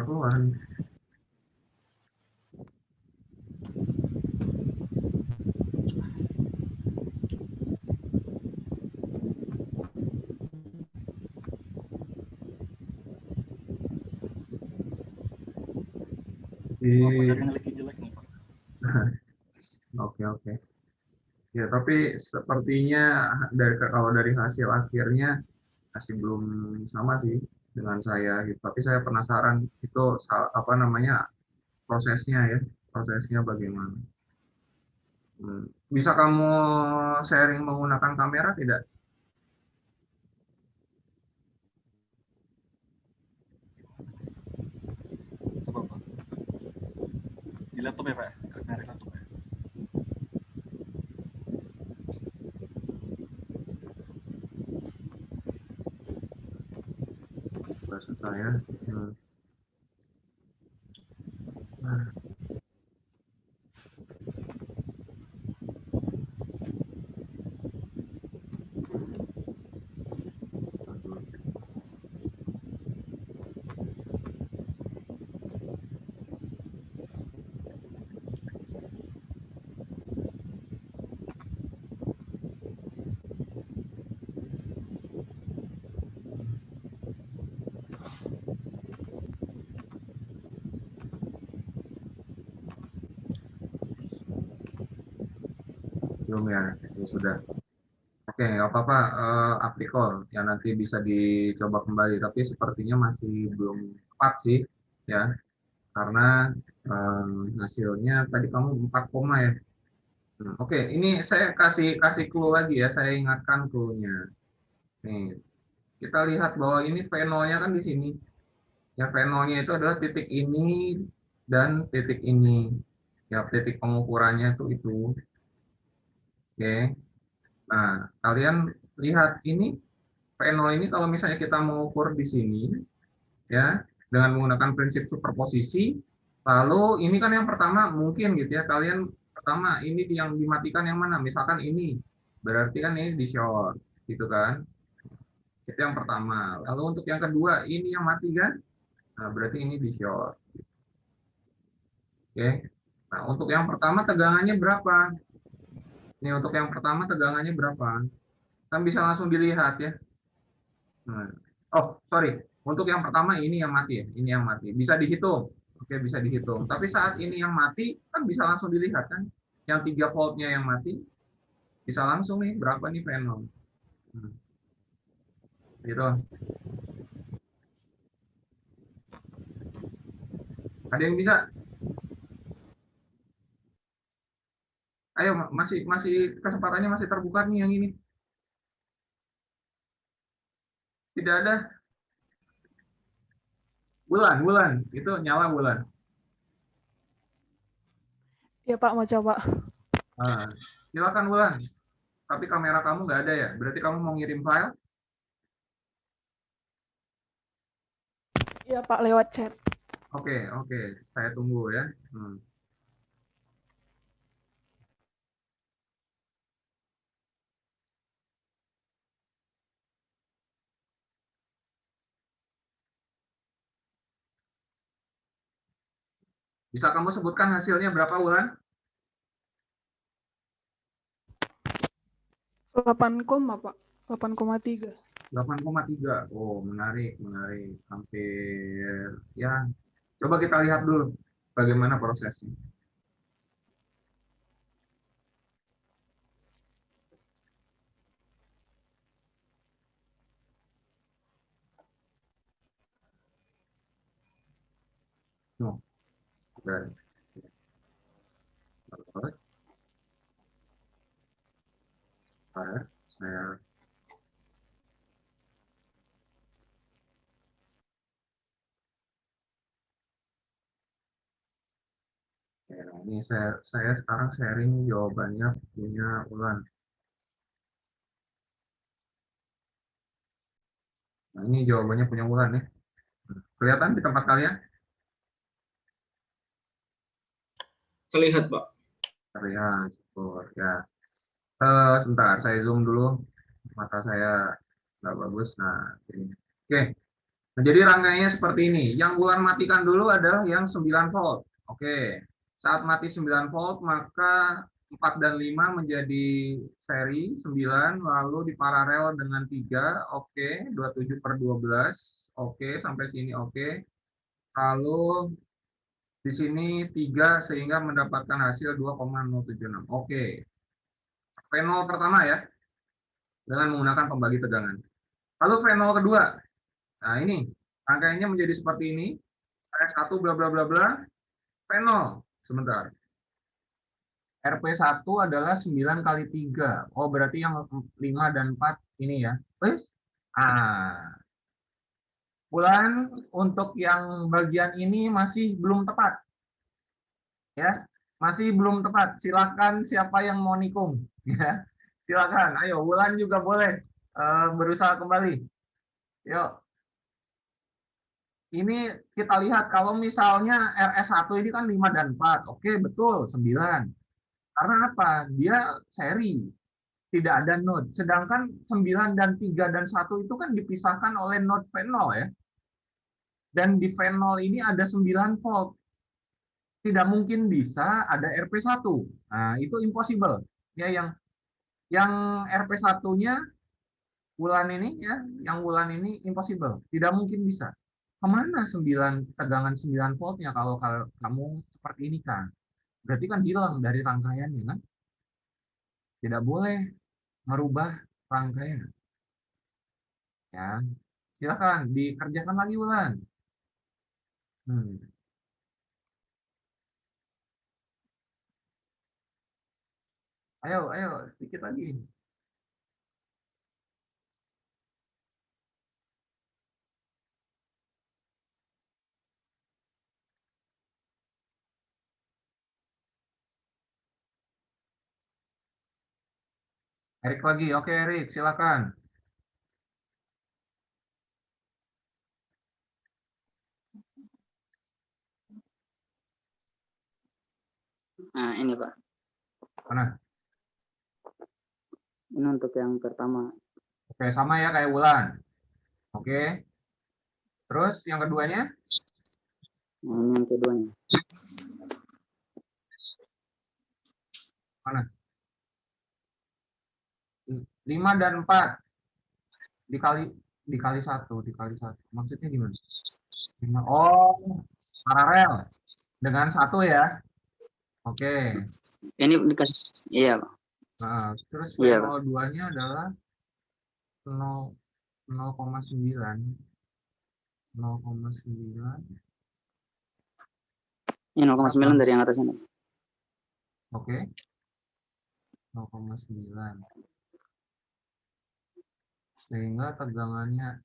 Keluar. Bapak jaringan lagi jelek nih Pak. Oke, oke. Ya, tapi sepertinya kalau dari hasil akhirnya masih belum sama sih dengan saya gitu. Tapi saya penasaran itu apa namanya prosesnya ya, prosesnya bagaimana. Bisa kamu sharing menggunakan kamera tidak? Coba Pak. Di laptop ya Pak ya? Kamera laptop ya? Bahasa saya. Nah, belum ya, ya sudah. Oke, nggak apa-apa, Apricot yang nanti bisa dicoba kembali, tapi sepertinya masih belum tepat sih, ya, karena hasilnya tadi kamu 4 koma ya. Oke, ini saya kasih kasih clue lagi ya, saya ingatkan clue-nya. Nih, kita lihat bahwa ini V0-nya kan di sini. Ya, V0-nya itu adalah titik ini dan titik ini. Ya, titik pengukurannya itu. Oke. Nah, kalian lihat ini V0 ini kalau misalnya kita mengukur di sini ya dengan menggunakan prinsip superposisi, lalu ini kan yang pertama mungkin gitu ya, kalian pertama ini yang dimatikan yang mana? Misalkan ini. Berarti kan ini di short gitu kan. Itu yang pertama. Lalu untuk yang kedua ini yang mati kan? Nah, berarti ini di short. Oke. Nah, untuk yang pertama tegangannya berapa? Nih untuk yang pertama tegangannya berapa? Kan bisa langsung dilihat ya. Nah, oh, sorry. Untuk yang pertama ini yang mati ya. Ini yang mati. Bisa dihitung. Oke, bisa dihitung. Tapi saat ini yang mati kan bisa langsung dilihat kan. Yang 3 voltnya yang mati bisa langsung nih berapa nih V0. Gitu. Ada yang bisa? Ayo, masih kesempatannya masih terbuka nih yang ini. Tidak ada. Bulan, itu nyala bulan. Ya Pak, mau coba. Nah, silakan bulan. Tapi kamera kamu nggak ada ya? Berarti kamu mau ngirim file? Iya Pak, lewat chat. Oke, saya tunggu ya. Bisa kamu sebutkan hasilnya berapa bulan? 8, Pak. 8,3. 8,3. Oh, menarik. Hampir ya. Coba kita lihat dulu bagaimana prosesnya. Oh, dan saya ini saya sekarang sharing jawabannya punya Ulan. Nah, ini jawabannya punya Ulan ya. Kelihatan di tempat kalian? Terlihat Pak. Terlihat, ya. Sebentar, saya zoom dulu. Mata saya nggak bagus. Nah, ini. Oke. Nah, jadi rangkaiannya seperti ini. Yang Ulan matikan dulu adalah yang 9 volt. Oke. Saat mati 9 volt, maka 4 dan 5 menjadi seri 9, lalu diparalel dengan 3. Oke, 27/12. Oke, sampai sini oke. Lalu Di sini 3 sehingga mendapatkan hasil 2,076. Oke. V0 pertama ya, dengan menggunakan pembagi tegangan. Lalu V0 kedua. Nah ini, rangkaiannya menjadi seperti ini. R1 bla bla bla bla. V0. Sebentar. RP1 adalah 9 kali 3. Oh, berarti yang 5 dan 4 ini ya. Please. Bulan untuk yang bagian ini masih belum tepat. Ya, masih belum tepat. Silakan siapa yang mau nikung. Ya, silakan. Ayo, Wulan juga boleh berusaha kembali. Yuk. Ini kita lihat kalau misalnya RS1 ini kan 5 dan 4. Oke, betul, 9. Karena apa? Dia seri. Tidak ada node. Sedangkan 9 dan 3 dan 1 itu kan dipisahkan oleh node V0 ya. Dan di V0 ini ada 9 volt. Tidak mungkin bisa ada RP1. Nah, itu impossible. Ya, yang RP1-nya Wulan ini ya, yang Wulan ini impossible. Tidak mungkin bisa. Kemana 9 tegangan 9 voltnya kalau kamu seperti ini kan? Berarti kan hilang dari rangkaiannya kan? Tidak boleh merubah rangkaian. Ya, silakan dikerjakan lagi Wulan. Ayo, sedikit lagi. Erik lagi, oke Erik, silakan. Nah, ini Pak. Mana? Ini untuk yang pertama. Oke, sama ya kayak Wulan. Oke. Terus yang keduanya? Nah, ini yang keduanya. Mana? 5 dan 4 dikali 1. Maksudnya gimana? 5. Oh, paralel dengan 1 ya. Oke. Ini dikasih, iya Pak. Nah, terus Iya, V02-nya adalah 0,9. 0,9. Ini 0,9 dari yang atas ini. Oke. 0,9. Sehingga tegangannya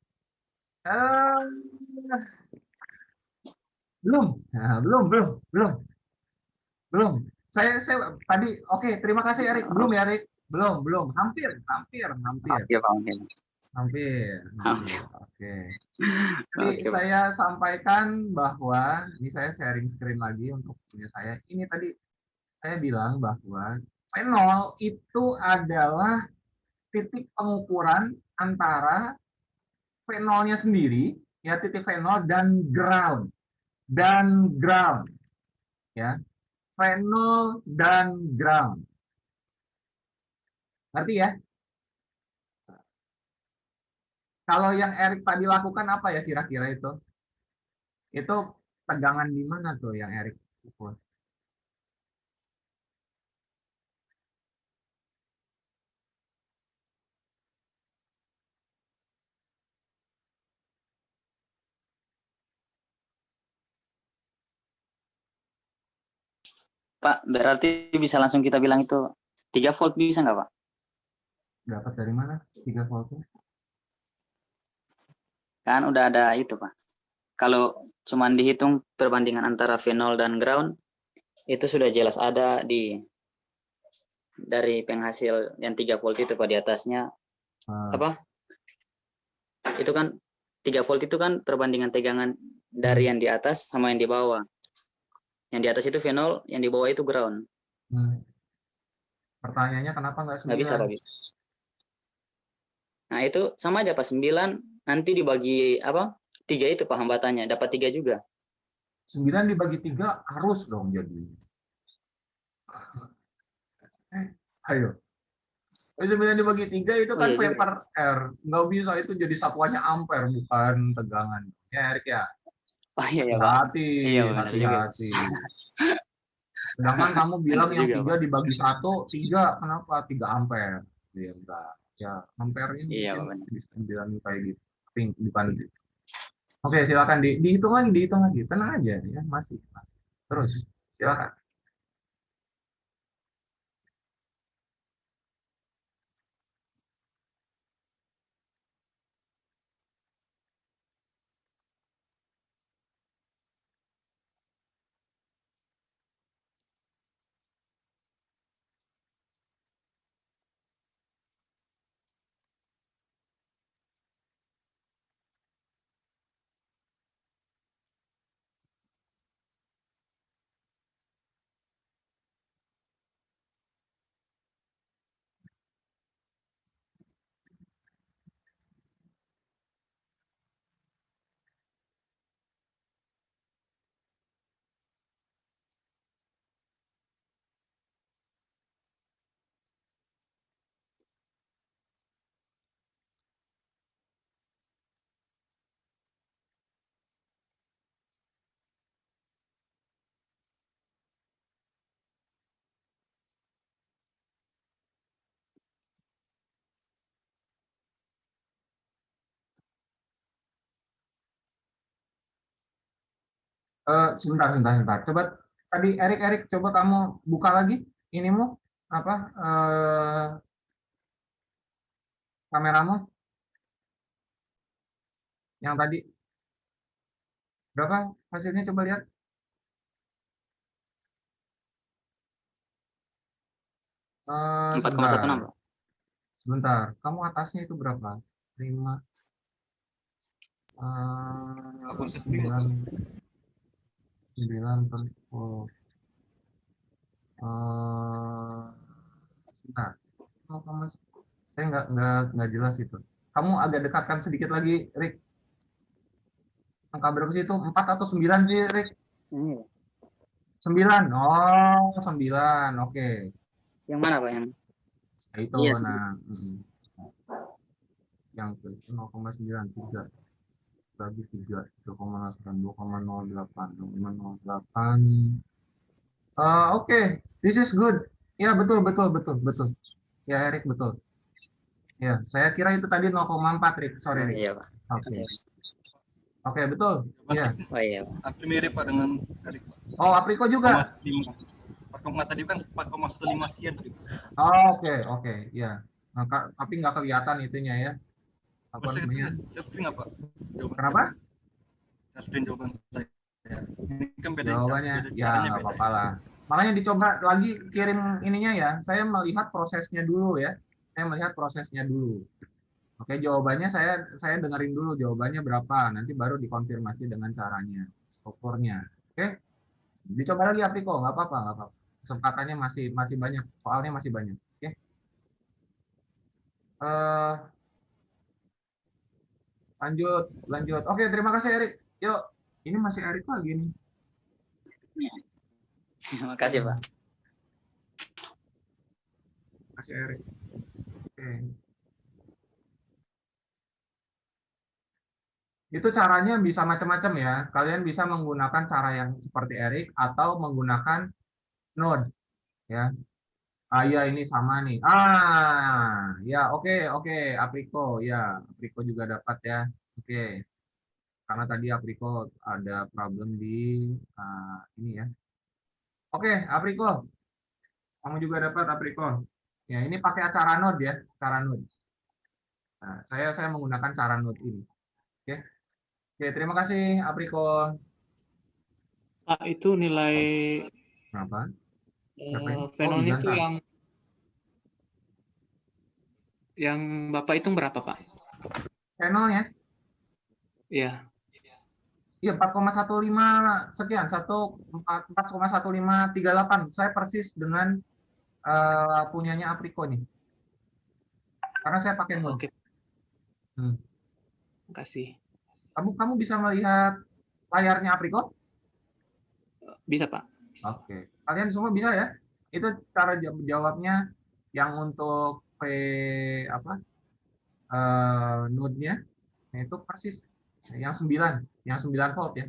belum. Saya tadi oke, terima kasih Erik. Belum ya Erik? Belum. Hampir. Iya Pak. Hampir. Oke. Jadi saya sampaikan bahwa ini saya sharing screen lagi untuk punya saya. Ini tadi saya bilang bahwa V0 itu adalah titik pengukuran antara V0-nya sendiri, ya titik V0 dan ground. Ya. V0 dan ground. Ngerti ya? Kalau yang Erik tadi lakukan apa ya kira-kira itu? Itu tegangan di mana tuh yang Erik ukur? Pak, berarti bisa langsung kita bilang itu 3 volt bisa nggak Pak? Dapat dari mana 3 voltnya? Kan udah ada itu Pak. Kalau cuman dihitung perbandingan antara V0 dan ground, itu sudah jelas ada dari penghasil yang 3 volt itu Pak di atasnya. Apa? Itu kan 3 volt itu kan perbandingan tegangan dari yang di atas sama yang di bawah. Yang di atas itu V0, yang di bawah itu ground. Pertanyaannya kenapa nggak 9? Nggak bisa Pak, bisa. Nah itu sama aja Pak, 9 nanti dibagi apa? 3 itu Pak hambatannya, dapat 3 juga. 9 dibagi 3 harus dong jadi. Ayo. 9 dibagi 3 itu kan V per R. Nggak bisa, itu jadi satuannya ampere bukan tegangan. Ya Erik ya. Oh iya ya Pak. Hati-hati, Iya benar juga. hati-hati. Sedangkan kamu bilang Benar yang juga, 3 Pak. dibagi 1, 3 kenapa? 3 ampere. Ya enggak. Ya, ampernya Iya mungkin Pak benar. bisa dibilang kayak gitu. Tapi bukan gitu. Oke, silakan dihitung lagi. Tenang aja ya, masih. Terus, silakan. Sebentar. Coba tadi Erik, coba kamu buka lagi inimu apa kameramu yang tadi berapa hasilnya coba lihat. Eh, 4,16 sebentar, Pak. sebentar. Kamu atasnya itu berapa? 5, Akun saya sendiri 9, Pak. 9 per 10. Sebentar. Oh, saya nggak jelas itu. Kamu agak dekatkan sedikit lagi, Rick. Angka berapa sih itu? 4 atau 9 sih, Rick? Ini 9. Oh, 9. Oke. yang mana Pak yang? Ya itu, Iya, nah. Yang itu 0,93 bagi 3, 2,08, 2,08, 2,08. Oke, this is good. Ya, betul. Ya, Erik, betul. Ya, saya kira itu tadi 0,4, Rick. Sorry, Oh Rick. iya Pak. Oke. Oke, betul. Ya. Oh iya Pak. Hampir mirip Pak dengan Erik Pak. Oh, Apriko juga. 4,5 tadi kan 4,15 sekian tadi. Oh, oke. Ya. Nah, tapi nggak kelihatan itunya ya. Apa Saya namanya? screen apa? Jawaban Kenapa? saya screen jawaban saya. Ini kan beda Jawabannya ya caranya nggak beda. apa-apa lah. Makanya dicoba lagi kirim ininya ya. Saya melihat prosesnya dulu ya. Saya melihat prosesnya dulu. Oke, jawabannya saya dengerin dulu jawabannya berapa. Nanti baru dikonfirmasi dengan caranya, ukurnya. Oke, dicoba lagi Apriko, nggak apa-apa. Kesempatannya masih banyak, soalnya masih banyak. Oke. Eh, lanjut. Oke, terima kasih Erik. Yuk, ini masih Erik lagi nih. Makasih Pak. Masih Erik. Oke. Itu caranya bisa macam-macam ya. Kalian bisa menggunakan cara yang seperti Erik atau menggunakan node ya. Ya ini sama nih. Ya oke. Apriko ya, Apriko juga dapat ya. Oke. Karena tadi Apriko ada problem di ini ya. Oke, Apriko. Kamu juga dapat Apriko. Ya, ini pakai cara node ya, cara node. Nah, saya menggunakan cara node ini. Oke. Oke, terima kasih Apriko. Pak, itu nilai Kenapa? Venolnya itu digantang. yang Bapak hitung berapa, Pak? Channelnya? Iya. Iya, 4,15 sekian, 4,1538. Saya persis dengan punyanya Apriko nih. Karena saya pakai node. Oke. Makasih. Kamu bisa melihat layarnya Apriko? Bisa, Pak. Oke. Kalian semua bisa ya? Itu cara jawabnya yang untuk node-nya itu persis yang 9 volt ya.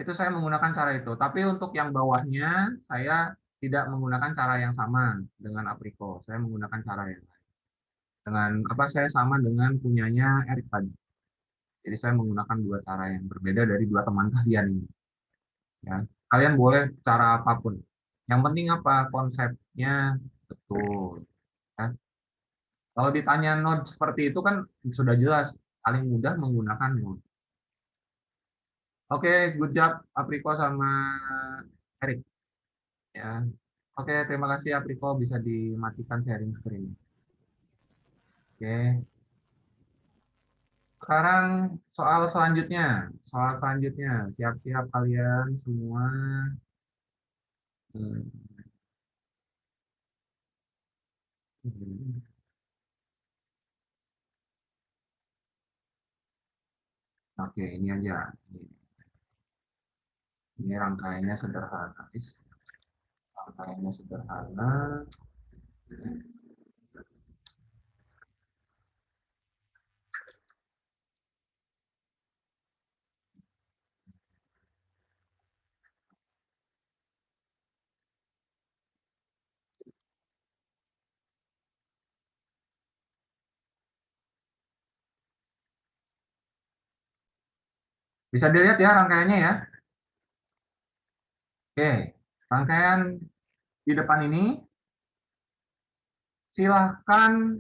Itu saya menggunakan cara itu. Tapi untuk yang bawahnya, saya tidak menggunakan cara yang sama dengan Apriko. Saya menggunakan cara yang lain. Dengan apa? Saya sama dengan punyanya Erik tadi. Jadi saya menggunakan dua cara yang berbeda dari dua teman kalian ini. Ya, kalian boleh cara apapun. Yang penting apa? Konsepnya betul. Ya. Kalau ditanya node seperti itu kan sudah jelas paling mudah menggunakan node. Oke, good job Apriko sama Erik. Ya, oke, terima kasih Apriko bisa dimatikan sharing screen. Oke, sekarang soal selanjutnya. Soal selanjutnya, siap-siap kalian semua. Hmm. Oke, ini aja. Ini rangkaiannya sederhana. Rangkaiannya sederhana. Bisa dilihat ya rangkaiannya ya. Oke, rangkaian di depan ini silahkan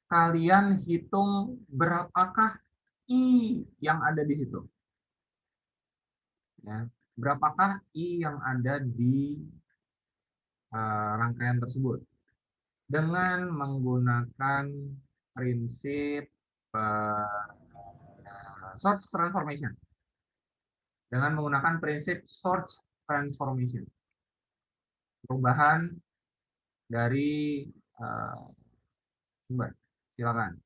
kalian hitung berapakah I yang ada di situ. Ya, berapakah I yang ada di rangkaian tersebut dengan menggunakan prinsip source transformation. Dengan menggunakan prinsip source transformation. Perubahan dari sumber. Silakan.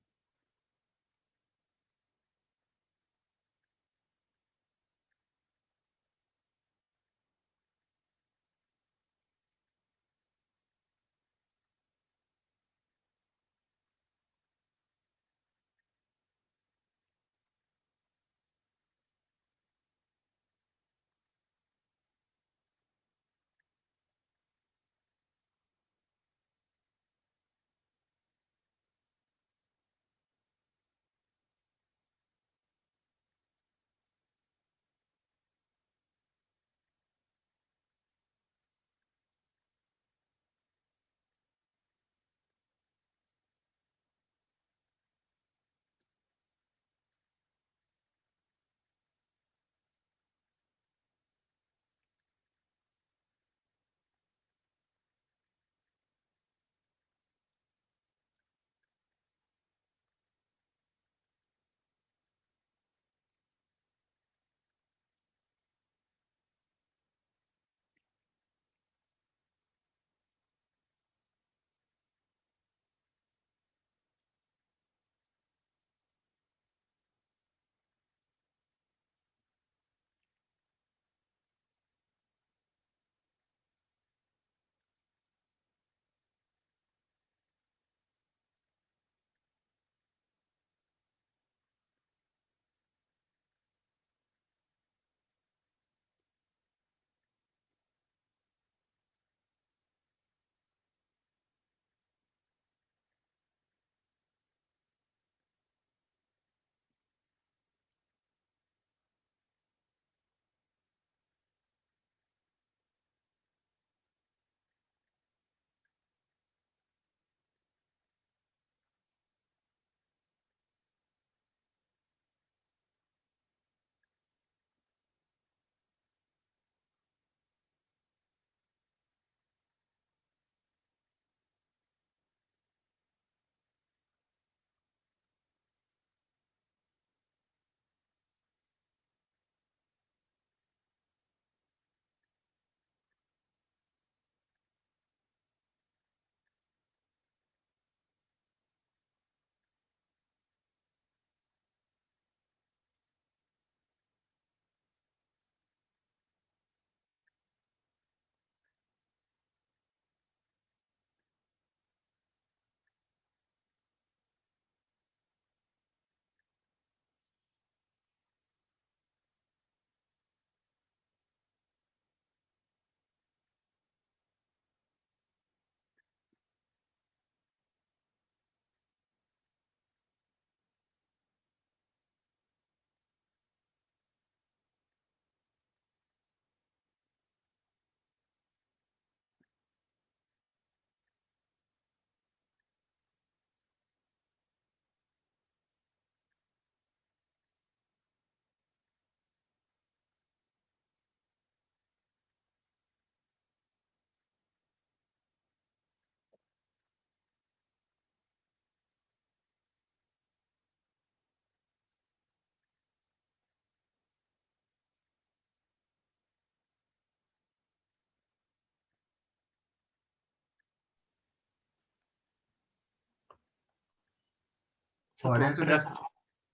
Oh, ada yang ampere sudah. Pak.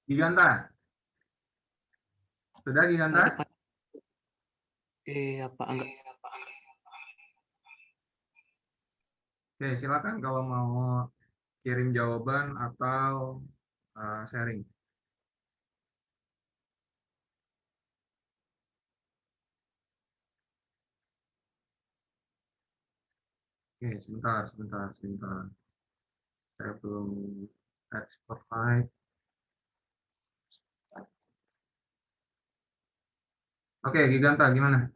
Giganta. Sudah Giganta? Ada Pak. Iya Pak, enggak. Oke, silakan kalau mau kirim jawaban atau sharing. Oke, sebentar. Saya belum expert slide. Oke, Giganta gimana?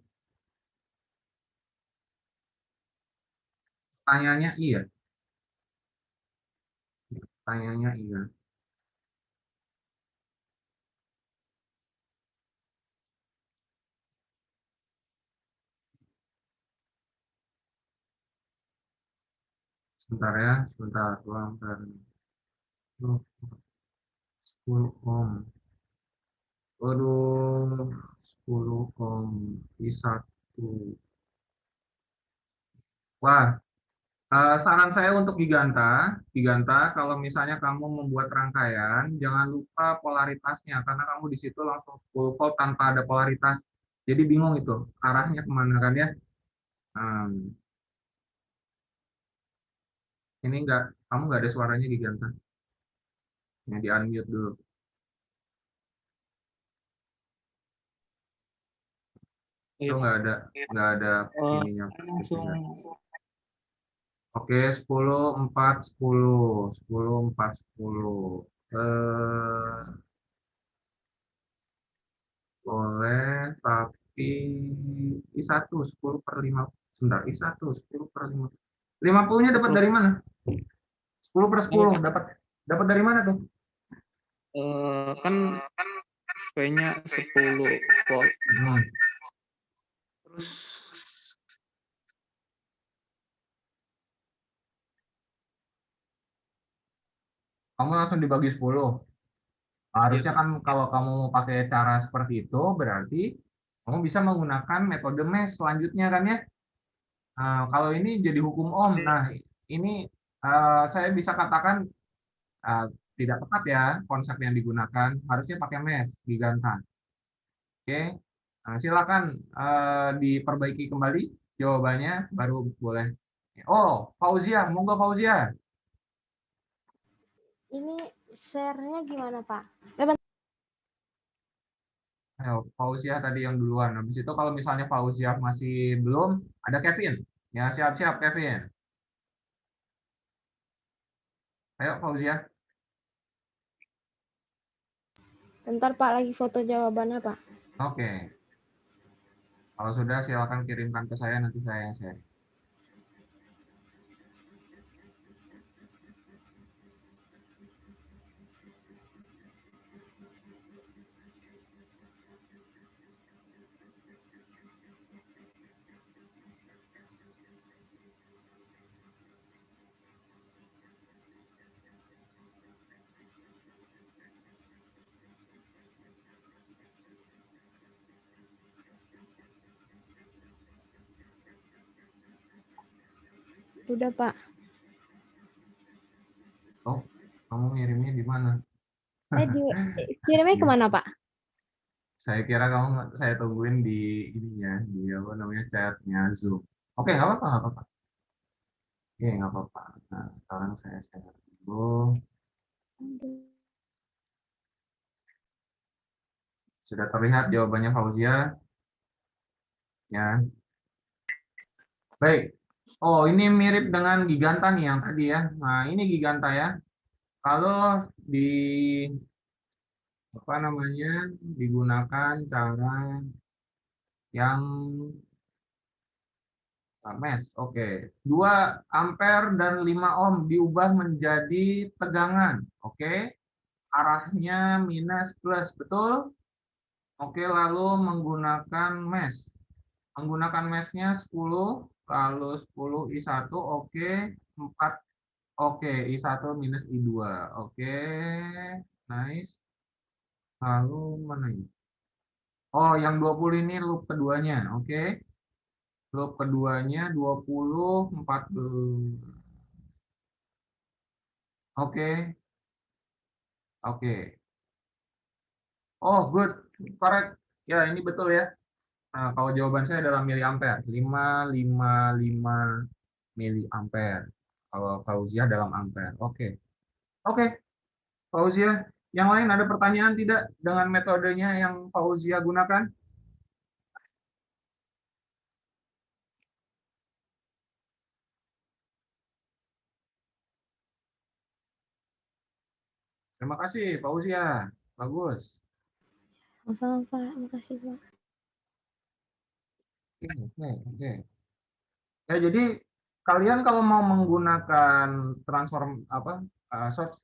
Tanyanya iya. Tanyanya iya. Sebentar ya, sebentar. Tolong, bentar. 10 ohm. Waduh, 10 ohm. I1. Wah, saran saya untuk Giganta, kalau misalnya kamu membuat rangkaian, jangan lupa polaritasnya, karena kamu di situ langsung 10 volt tanpa ada polaritas. Jadi bingung itu, arahnya kemana kan ya. Ini kamu nggak ada suaranya Giganta. Ya, di unmute dulu. Itu nggak ada ininya. Langsung Oke, 10, 4, 10. 10, 4, 10. Boleh, tapi I1 10 per 5. Sebentar, I1 10 per 5. 50-nya dapat dari mana? 10 per 10. Dapat dari mana tuh? kan V-nya 10 volt. Terus Kamu langsung dibagi 10. Harusnya kan kalau kamu pakai cara seperti itu, berarti kamu bisa menggunakan metode mesh selanjutnya kan ya. Kalau ini jadi hukum ohm. Nah, ini saya bisa katakan tidak tepat ya konsep yang digunakan. Harusnya pakai mesh, Giganta. Oke, silakan diperbaiki kembali jawabannya, baru boleh. Oh, Fauzia, monggo Fauzia. Ini share-nya gimana, Pak? Ayo, Fauzia tadi yang duluan. Habis itu kalau misalnya Fauzia masih belum, ada Kevin. Ya, siap-siap Kevin. Ayo Fauzia. Bentar, Pak, lagi foto jawabannya, Pak. Oke. Kalau sudah silakan kirimkan ke saya, nanti saya yang share. Udah, Pak. Oh, kamu ngirimnya di mana? Kirimnya kemana, Pak? Saya kira saya tungguin di ininya, di apa namanya chatnya Zoom. Oke, nggak apa-apa. Oke, nggak apa-apa. Nah, sekarang saya share dulu. Sudah terlihat jawabannya Fauzia? Ya. Baik. Oh, ini mirip dengan Giganta nih yang tadi ya. Nah, ini Giganta ya. Kalau di apa namanya digunakan cara yang mesh, oke. 2 ampere dan 5 ohm diubah menjadi tegangan, oke. Arahnya minus plus, betul? Oke, lalu menggunakan mesh. Menggunakan meshnya 10, lalu 10 I1, oke. 4, oke. I1 minus I2, oke. Nice. Lalu mana ini? Oh, yang 20 ini loop keduanya, oke. Loop keduanya 20, 40. Oke. Oke. Oh, good. Correct. Ya, ini betul ya. Nah, kalau jawaban saya adalah miliampere. 555 miliampere. Kalau Fauzia dalam ampere. Oke. Oke, Fauzia. Yang lain ada pertanyaan tidak dengan metodenya yang Fauzia gunakan? Terima kasih, Fauzia. Bagus. Sama-sama Pak, makasih Pak. Oke. Ya, jadi kalian kalau mau menggunakan source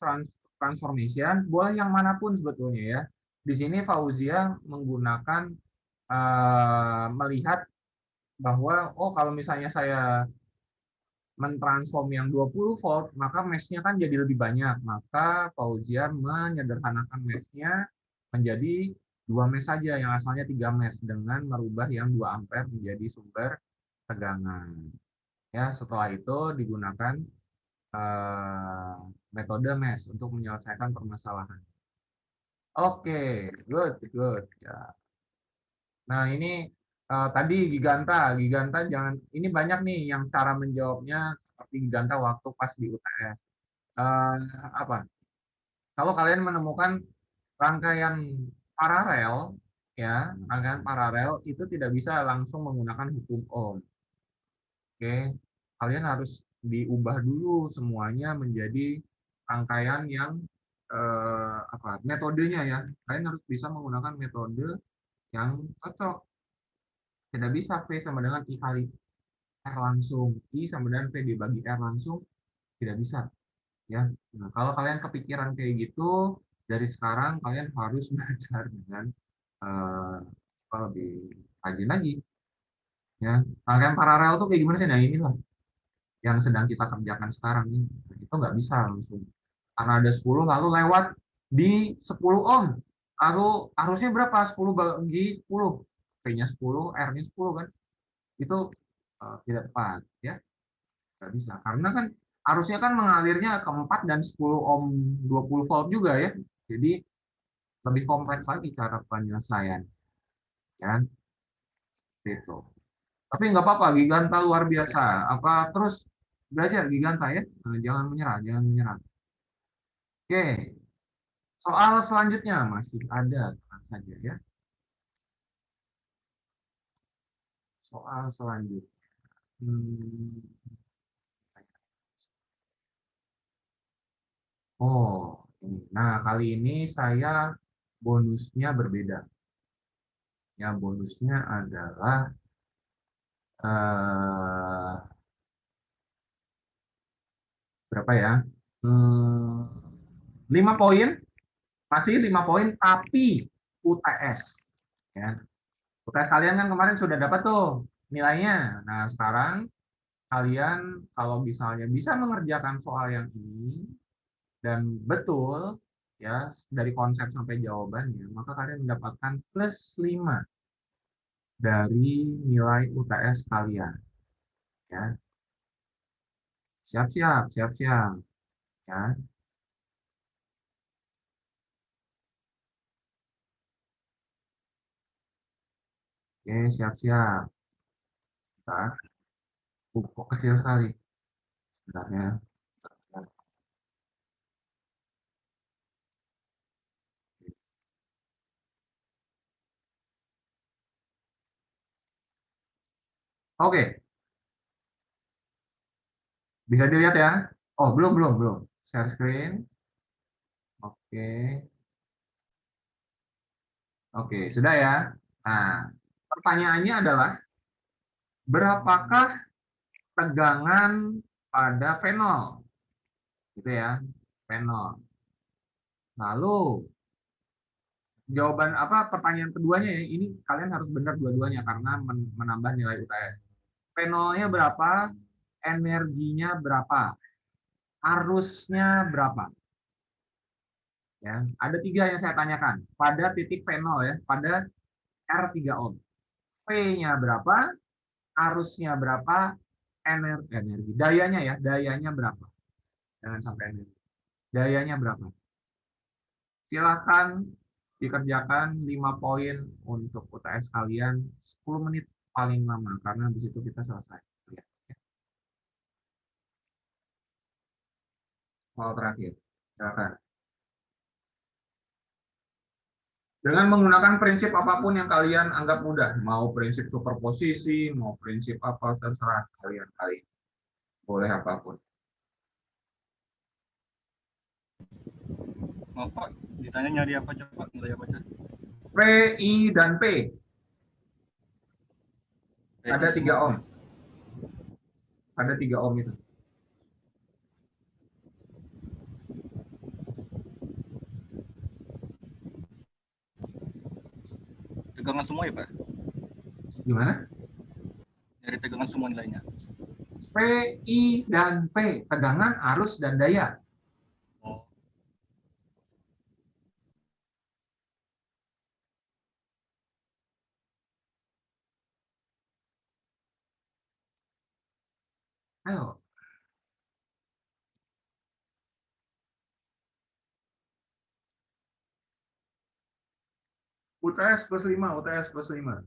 transformation, boleh yang manapun sebetulnya ya. Di sini Fauzia menggunakan melihat bahwa kalau misalnya saya mentransform yang 20 volt, maka mesh-nya kan jadi lebih banyak. Maka Fauzia menyederhanakan mesh-nya menjadi 2 mesh saja, yang asalnya 3 mesh, dengan merubah yang 2 ampere menjadi sumber tegangan. Ya, setelah itu digunakan metode mesh untuk menyelesaikan permasalahan. Oke, good. Ya. Nah, ini tadi Giganta jangan, ini banyak nih yang cara menjawabnya seperti Giganta waktu pas di UTS. Apa? Kalau kalian menemukan rangkaian paralel, ya, rangkaian paralel itu tidak bisa langsung menggunakan hukum Ohm. Oke, kalian harus diubah dulu semuanya menjadi rangkaian yang metodenya ya. Kalian harus bisa menggunakan metode yang cocok. Tidak bisa V sama dengan I kali R langsung, I sama dengan V dibagi R langsung, tidak bisa. Ya, nah, kalau kalian kepikiran kayak gitu, dari sekarang kalian harus belajar dengan lebih rajin lagi. Ya, rangkaian paralel tuh kayak gimana sih? Nah, inilah yang sedang kita kerjakan sekarang ini. Nah, itu nggak bisa langsung. Karena ada 10 lalu lewat di 10 ohm. Lalu arusnya berapa? 10 bagi 10. P-nya 10, R-nya 10 kan. Itu tidak tepat ya. Nggak bisa. Karena kan arusnya kan mengalirnya ke 4 dan 10 ohm 20 volt juga ya. Jadi lebih kompleks lagi cara penyelesaian. Ya. Gitu. Tapi nggak apa-apa, Giganta luar biasa. Apa terus belajar Giganta ya? Nah, jangan menyerah. Oke, soal selanjutnya masih ada, tenang saja ya. Soal selanjutnya. Ini. Nah, kali ini saya bonusnya berbeda. Ya, bonusnya adalah berapa ya? 5 poin, masih 5 poin, tapi UTS. Ya. UTS kalian kan kemarin sudah dapat tuh nilainya. Nah, sekarang kalian kalau misalnya bisa mengerjakan soal yang ini dan betul ya dari konsep sampai jawabannya, maka kalian mendapatkan plus 5 dari nilai UTS kalian. Ya. Siap-siap ya. Oke, siap-siap. Kok kecil sekali. Bentar ya. Oke. Bisa dilihat ya. Oh, belum. Share screen. Oke, sudah ya. Nah, pertanyaannya adalah berapakah tegangan pada fenol? Gitu ya, fenol. Lalu jawaban pertanyaan keduanya ya, ini kalian harus benar dua-duanya karena menambah nilai UTS. Fenolnya berapa? Energinya berapa? Arusnya berapa? Ya, ada 3 yang saya tanyakan pada titik fenol ya, pada R3 ohm. P-nya berapa? Arusnya berapa? Energi. Dayanya berapa? Jangan sampai energi. Dayanya berapa? Silakan dikerjakan 5 poin untuk UTS kalian 10 menit paling lama karena di situ kita selesai. Ya. Soal terakhir. Silakan. Dengan menggunakan prinsip apapun yang kalian anggap mudah, mau prinsip superposisi, mau prinsip apa terserah kalian kali. Boleh apapun. Maaf Pak, ditanya nyari apa aja Pak? Nilai apa aja? P, I, dan P. Ada 3 ohm. Ada 3 ohm itu. Tegangan semua ya Pak? Gimana? Dari tegangan semua nilainya. P, I, dan P. Tegangan, arus, dan daya. Oh, Ayo. UTS plus 5, UTS plus 5.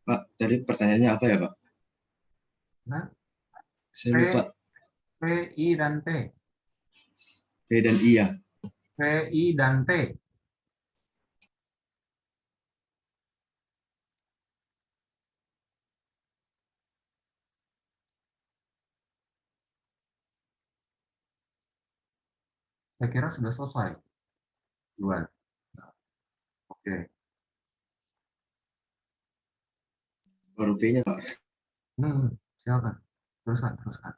Pak, tadi pertanyaannya apa ya, Pak? Nah, Saya P, lupa. P, I, dan T. P dan I ya. P, I, dan T. Saya kira sudah selesai. Duluan. Oke. Baru P-nya, Pak. Silakan. Teruskan, teruskan.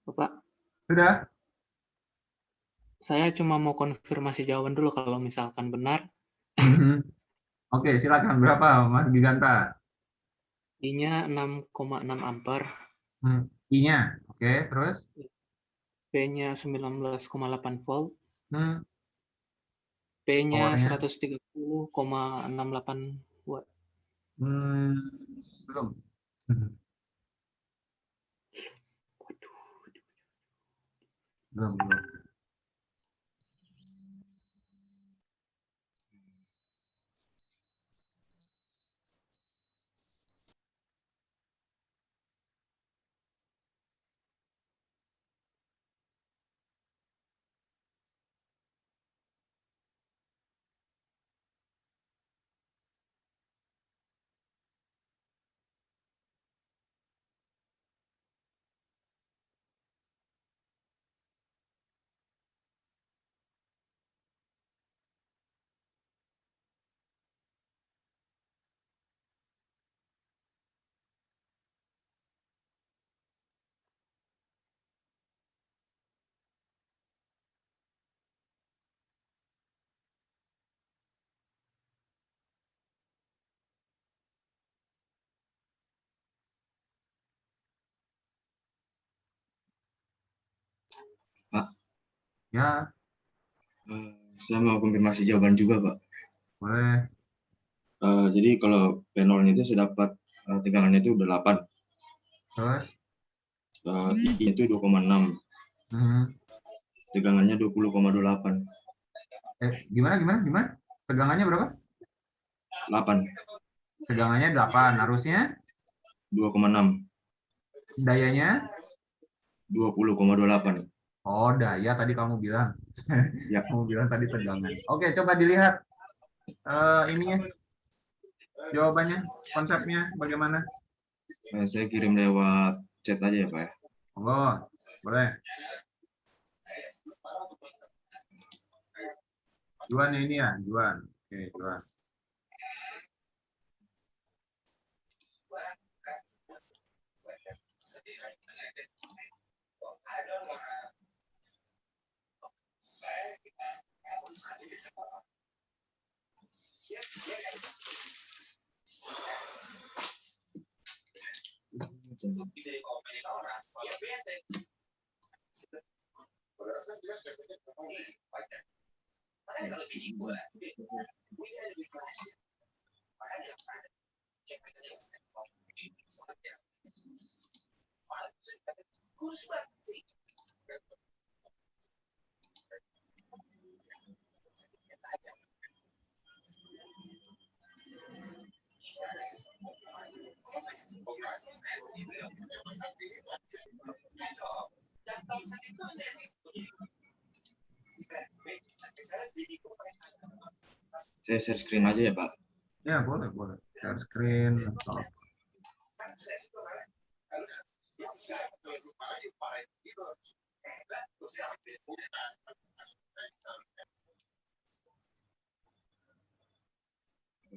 Bapak, Sudah? saya cuma mau konfirmasi jawaban dulu kalau misalkan benar. Oke, silakan. Berapa, Mas Giganta? I-nya 6,6 ampere, I-nya. Oke, terus? P-nya 19,8 volt, Hmm, P-nya powernya? 130,68 watt. Belum. Belum, belum. Pak, Ya, saya mau konfirmasi jawaban juga, Pak. boleh. Jadi kalau P0 itu saya dapat tegangannya itu 8, Terus? I itu 2,6, Hmm. tegangannya 20,28. Gimana? Tegangannya berapa? 8, Tegangannya 8, arusnya? 2,6, Dayanya? 20,28. Oh, daya tadi kamu bilang. Ya. Kamu bilang tadi tegangan. Oke, coba dilihat ininya, jawabannya, konsepnya bagaimana? Saya kirim lewat chat aja ya, Pak ya. Oh, boleh. Juan ini ya, Juan. Oke, Juan. Saya share screen aja ya, Pak. Ya, boleh. Share screen atau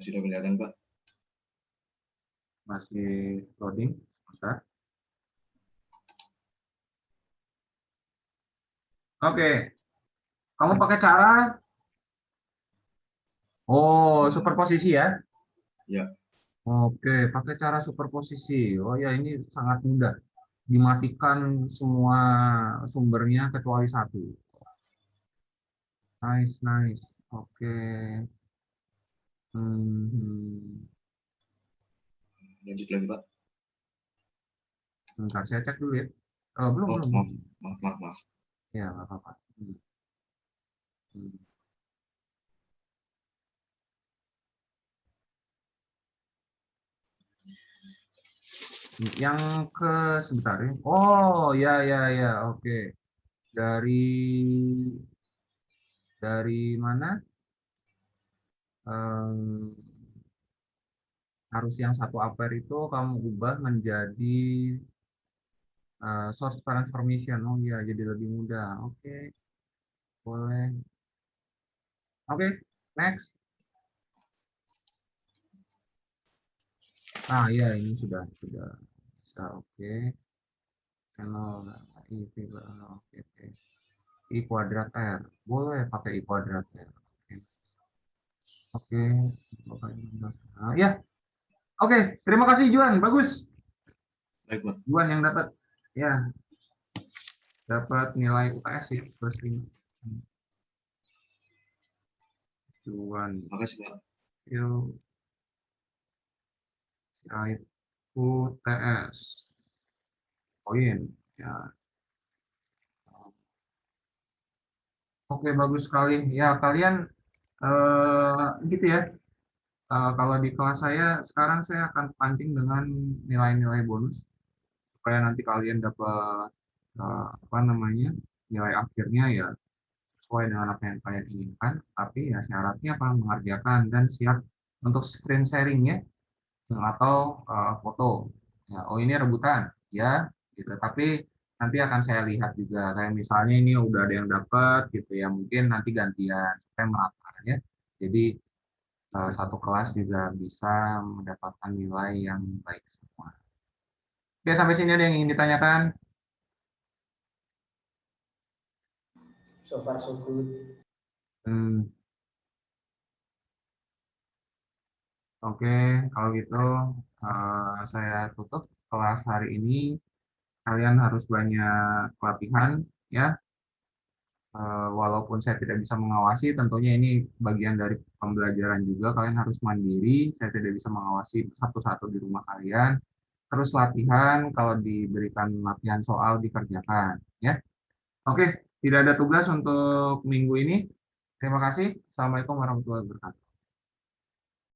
Sudah kelihatan, Pak. masih loading. Bentar. Oke. Kamu pakai cara superposisi ya? Ya. Oke, pakai cara superposisi. Oh ya, ini sangat mudah. Dimatikan semua sumbernya kecuali satu. Nice. Oke. Lanjut lagi, Pak. Bentar, saya cek dulu ya. Belum. Maaf. Ya, nggak apa-apa. Yang sebentar ya. Oh, ya. Oke. Dari mana? Arus yang 1 ampere itu kamu ubah menjadi source transformation. Oh iya, jadi lebih mudah. Oke. Boleh. Oke, next. Ya, ini sudah bisa. Oke. Channel oke. I kuadrat R. Boleh pakai I kuadrat R. Oke. Ya. Oke, terima kasih Juan. Bagus. Baik, Pak. Juan yang dapat. Ya. Dapat nilai UTS sih. Terus ini. Juan. Makasih, Pak. Yuk. UTS. Poin. Ya. Oke, bagus sekali. Ya, kalian gitu ya. Kalau di kelas saya sekarang saya akan pancing dengan nilai-nilai bonus supaya nanti kalian dapat apa namanya nilai akhirnya ya sesuai dengan apa yang kalian inginkan. Tapi ya syaratnya apa mengerjakan dan siap untuk screen sharing ya atau foto. Ya, oh ini rebutan ya gitu. Tapi nanti akan saya lihat juga kayak misalnya ini udah ada yang dapat gitu ya mungkin nanti gantian supaya merata ya. Jadi satu kelas juga bisa mendapatkan nilai yang baik semua. Oke, sampai sini ada yang ingin ditanyakan? So far so good. Oke, kalau gitu saya tutup kelas hari ini. Kalian harus banyak latihan ya. Walaupun saya tidak bisa mengawasi, tentunya ini bagian dari pembelajaran juga. Kalian harus mandiri. Saya tidak bisa mengawasi satu-satu di rumah kalian. Terus latihan, kalau diberikan latihan soal dikerjakan ya. Oke, tidak ada tugas untuk minggu ini. Terima kasih. Assalamualaikum warahmatullahi wabarakatuh.